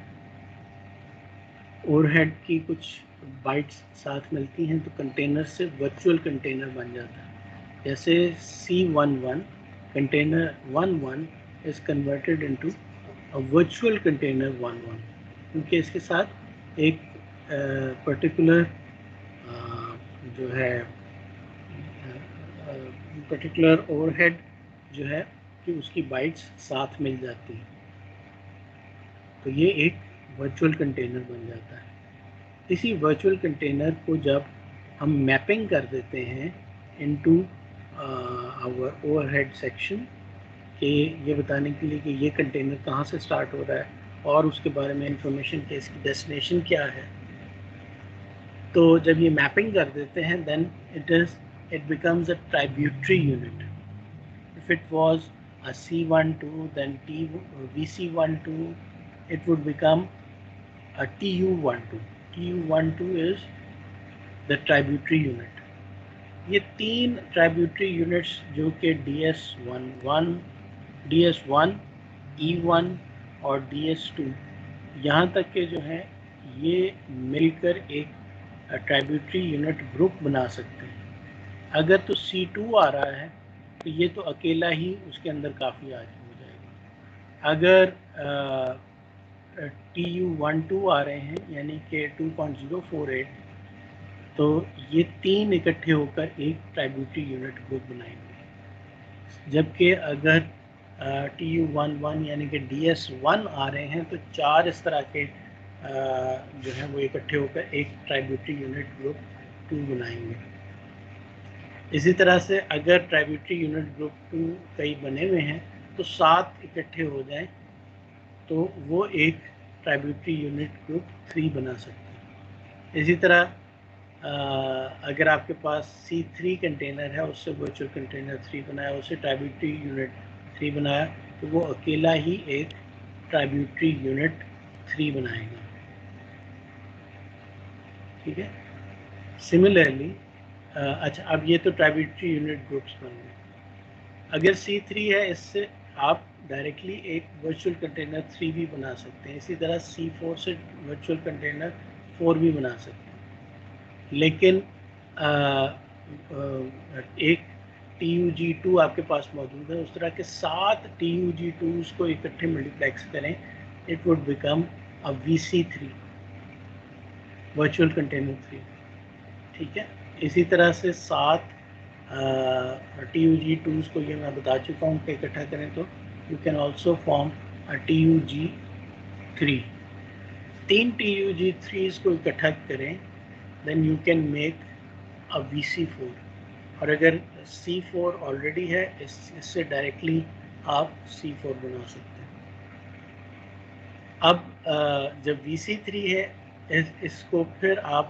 ओवरहेड की कुछ बाइट्स साथ मिलती हैं तो कंटेनर से वर्चुअल कंटेनर बन जाता है। जैसे C11 container 11 is converted into a virtual container 11, क्योंकि इसके साथ एक पर्टिकुलर जो है पर्टिकुलर ओवरहेड जो है कि उसकी बाइट्स साथ मिल जाती हैं, तो ये एक वर्चुअल कंटेनर बन जाता है। इसी वर्चुअल कंटेनर को जब हम मैपिंग कर देते हैं इनटू आवर ओवरहेड सेक्शन, कि ये बताने के लिए कि ये कंटेनर कहाँ से स्टार्ट हो रहा है और उसके बारे में इंफॉर्मेशन कि इसकी डेस्टिनेशन क्या है, तो जब ये मैपिंग कर देते हैं then it becomes a tributary unit. If it was a C12 then VC12, it would become a TU12. TU12 is the tributary unit. ये तीन tributary units जो कि DS11, DS1, E1 और DS2 यहाँ तक के जो हैं ये मिलकर एक ट्राइब्यूटरी यूनिट ग्रुप बना सकते हैं। अगर तो C2 आ रहा है तो ये तो अकेला ही उसके अंदर काफ़ी हो जाएगा। अगर TU12 आ रहे हैं यानी कि 2.048, तो ये तीन इकट्ठे होकर एक ट्राइब्यूटरी यूनिट ग्रुप बनाएंगे। जबकि अगर TU11 यानी कि DS1 आ रहे हैं तो चार इस तरह के जो है वो इकट्ठे होकर एक ट्राइब्यूटरी यूनिट ग्रुप 2 बनाएंगे। इसी तरह से अगर ट्राइब्यूटरी यूनिट ग्रुप 2 कई बने हुए हैं तो 7 इकट्ठे हो जाएं तो वो एक ट्राइब्यूटरी यूनिट ग्रुप 3 बना सकते हैं। इसी तरह अगर आपके पास C3 कंटेनर है, उससे वर्चुअल कंटेनर 3 बनाया, उससे ट्राइब्यूटरी यूनिट 3 बनाया, तो वो अकेला ही एक ट्राइब्यूटरी यूनिट 3 बनाएगा। ठीक है। सिमिलरली अच्छा, अब ये तो ट्राइब्यूटरी यूनिट ग्रुप्स बन गए। अगर C3 है, इससे आप डायरेक्टली एक वर्चुअल कंटेनर 3 भी बना सकते हैं। इसी तरह C4 से वर्चुअल कंटेनर 4 भी बना सकते हैं। लेकिन एक TUG2 आपके पास मौजूद है, उस तरह के 7 TUG2s को इकट्ठे मल्टीप्लेक्स करें, it would become a VC3 virtual container 3। ठीक है। इसी तरह से 7 TUG2s को, ये मैं बता चुका हूँ कि इकट्ठा करें तो you can also form a TUG3। 3 TUG3s को इकट्ठा करें then you can make a VC4। और अगर C4 ऑलरेडी है, इससे डायरेक्टली आप C4 बना सकते हैं। अब जब VC3 है, इसको फिर आप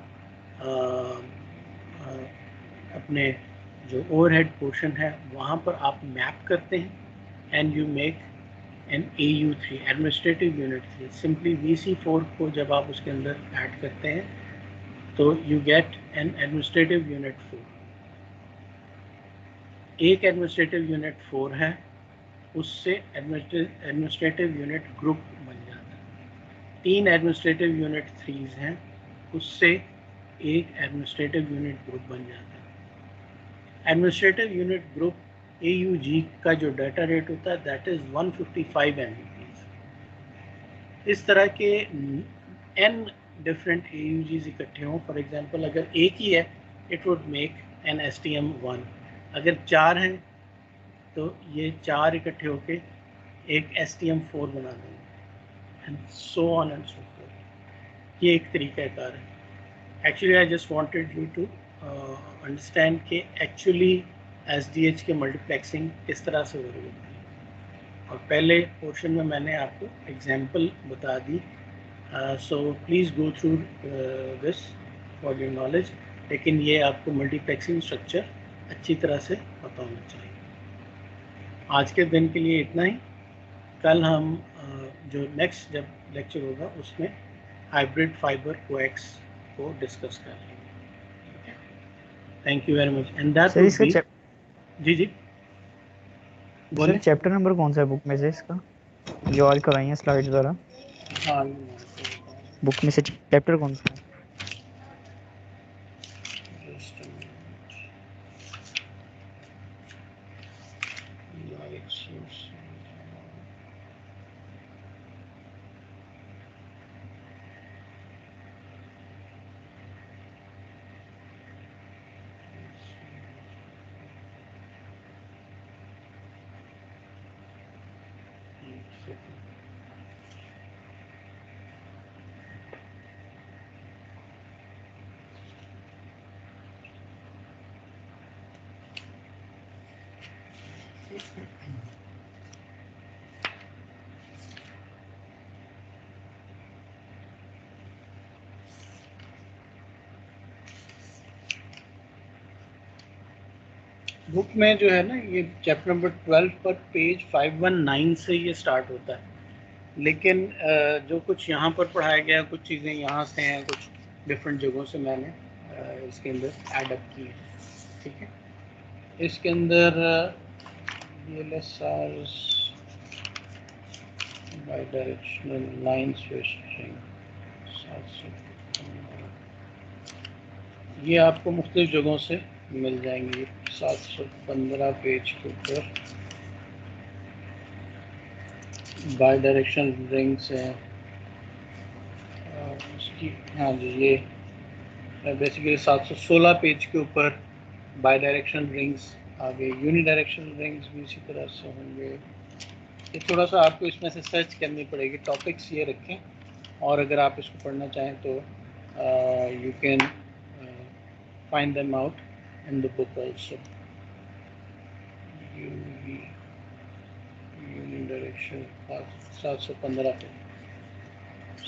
अपने जो ओवरहेड पोर्शन है वहाँ पर आप मैप करते हैं and you make an AU3 administrative unit 3। Simply VC4 को जब आप उसके अंदर ऐड करते हैं तो you get an administrative unit 4। एक एडमिनिस्ट्रेटिव यूनिट 4 है, उससे एडमिनिस्ट्रेटिव यूनिट ग्रुप बन जाता है। 3 एडमिनिस्ट्रेटिव यूनिट 3s हैं, उससे एक एडमिनिस्ट्रेटिव यूनिट ग्रुप बन जाता है। एडमिनिस्ट्रेटिव यूनिट ग्रुप AUG का जो डाटा रेट होता है दैट इज़ 155 MB। इस तरह के n डिफरेंट AUGs इकट्ठे हों, फॉर एग्जांपल अगर एक ही है it would make an STM1। अगर 4 हैं तो ये 4 इकट्ठे होके एक STM4 बना देंगे and so on and so forth. ये एक तरीक़ाकार है। Actually I just wanted you to understand कि एक्चुअली SDH के मल्टीप्लेक्सिंग किस तरह से हो रही है। और पहले पोर्शन में मैंने आपको एग्जांपल बता दी, so please go through this for your knowledge. लेकिन ये आपको मल्टीप्लेक्सिंग स्ट्रक्चर अच्छी तरह से पता होना चाहिए। आज के दिन के लिए इतना ही। कल हम जो नेक्स्ट जब लेक्चर होगा उसमें हाइब्रिड फाइबर कोएक्स को डिस्कस कर लेंगे। Thank you very much. And that would be, जी जी सर चैप्टर नंबर कौन सा है बुक में से इसका, जो आज कराई है स्लाइड्स द्वारा? हाँ, बुक में से चैप्टर कौन सा है? बुक में जो है ना, ये चैप्टर नंबर 12 पर पेज 519 से ये स्टार्ट होता है, लेकिन जो कुछ यहाँ पर पढ़ाया गया, कुछ चीज़ें यहाँ से हैं, कुछ डिफरेंट जगहों से मैंने इसके अंदर ऐड अप की है। ठीक है, इसके अंदर बाई डायरेक्शनल लाइन स्विचिंग, ये आपको मुख्तलिफ जगहों से मिल जाएंगे। 715 पेज के ऊपर बाई डायरेक्शन रिंग्स हैं उसकी। हाँ जी, ये बेसिकली 716 पेज के ऊपर बाई डायरेक्शन रिंग्स आ गए। यूनी डायरेक्शन रिंग्स भी इसी तरह से होंगे। ये थोड़ा सा आपको इसमें से सर्च करनी पड़ेगी, टॉपिक्स ये रखें, और अगर आप इसको पढ़ना चाहें तो you can find them out in the book also. Uni direction 715 पे,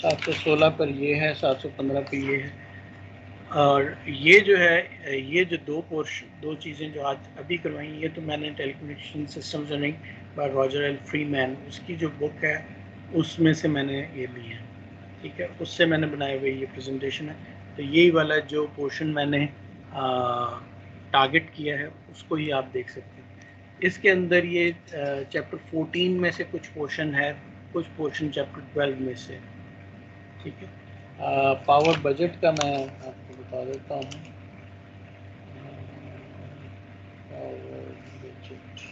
716 पर ये है, 715 पे ये है। और ये जो है, ये जो दो चीज़ें जो आज अभी करवाई, ये तो मैंने telecommunication systems running by Roger L Freeman, उसकी जो बुक है उसमें से मैंने ये ली है। ठीक है, उससे मैंने बनाए हुए ये प्रेजेंटेशन है। तो यही वाला जो पोर्शन मैंने टारगेट किया है उसको ही आप देख सकते हैं। इसके अंदर ये चैप्टर 14 में से कुछ पोर्शन है, कुछ पोर्शन चैप्टर 12 में से। ठीक है, पावर बजट का मैं आपको बता देता हूँ। पावर बजट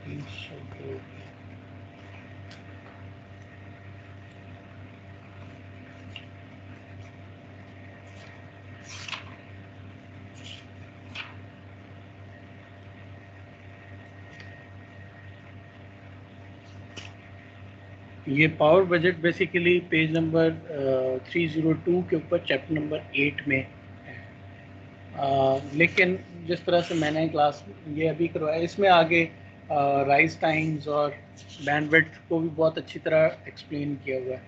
302, ये power budget basically page number 302 के ऊपर चैप्टर नंबर 8 में है। लेकिन जिस तरह से मैंने क्लास ये अभी करवाया, इसमें आगे राइज टाइम्स और बैंडविड्थ को भी बहुत अच्छी तरह एक्सप्लेन किया हुआ है।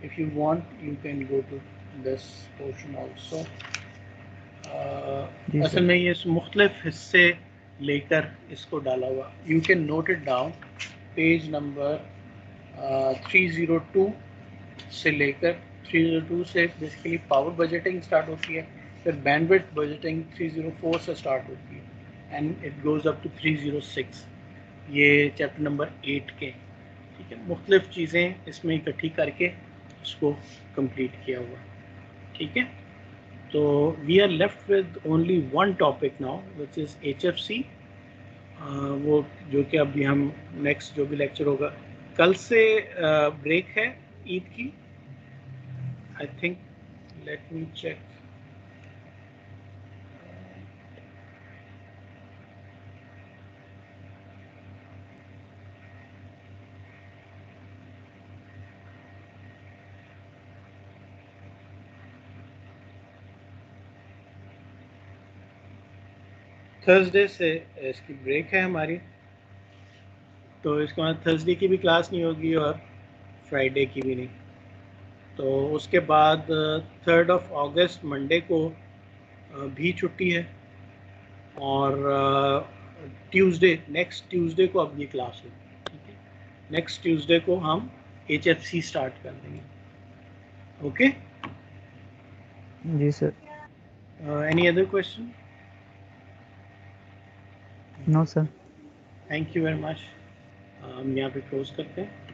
If you want you can go to this portion also. असल में ये मुख्तलिफ हिस्से लेकर इसको डाला हुआ, you can note it down. Page number 302 से लेकर 302 से बेसिकली पावर बजटिंग स्टार्ट होती है, फिर बैंडविड्थ बजटिंग 304 से स्टार्ट होती है and it goes up to 306। ये चैप्टर नंबर 8 के। ठीक है, मुख्तलिफ चीज़ें इसमें इकट्ठी करके उसको कंप्लीट किया हुआ। ठीक है, तो we are left with only one topic now which is HFC। वो जो कि अभी हम नेक्स्ट जो भी लेक्चर होगा, कल से ब्रेक है ईद की, I think. Let me check. Thursday से इसकी ब्रेक है हमारी, तो इसके बाद थर्सडे की भी क्लास नहीं होगी और फ्राइडे की भी नहीं। तो उसके बाद 3rd of August मंडे को भी छुट्टी है, और ट्यूसडे, नेक्स्ट ट्यूसडे को अब ये क्लास होगी। ठीक है, नेक्स्ट ट्यूसडे को हम HFC स्टार्ट कर देंगे। ओके जी sir. Any other question? No sir. Thank you very much. हम यहाँ पे क्लोज करते हैं।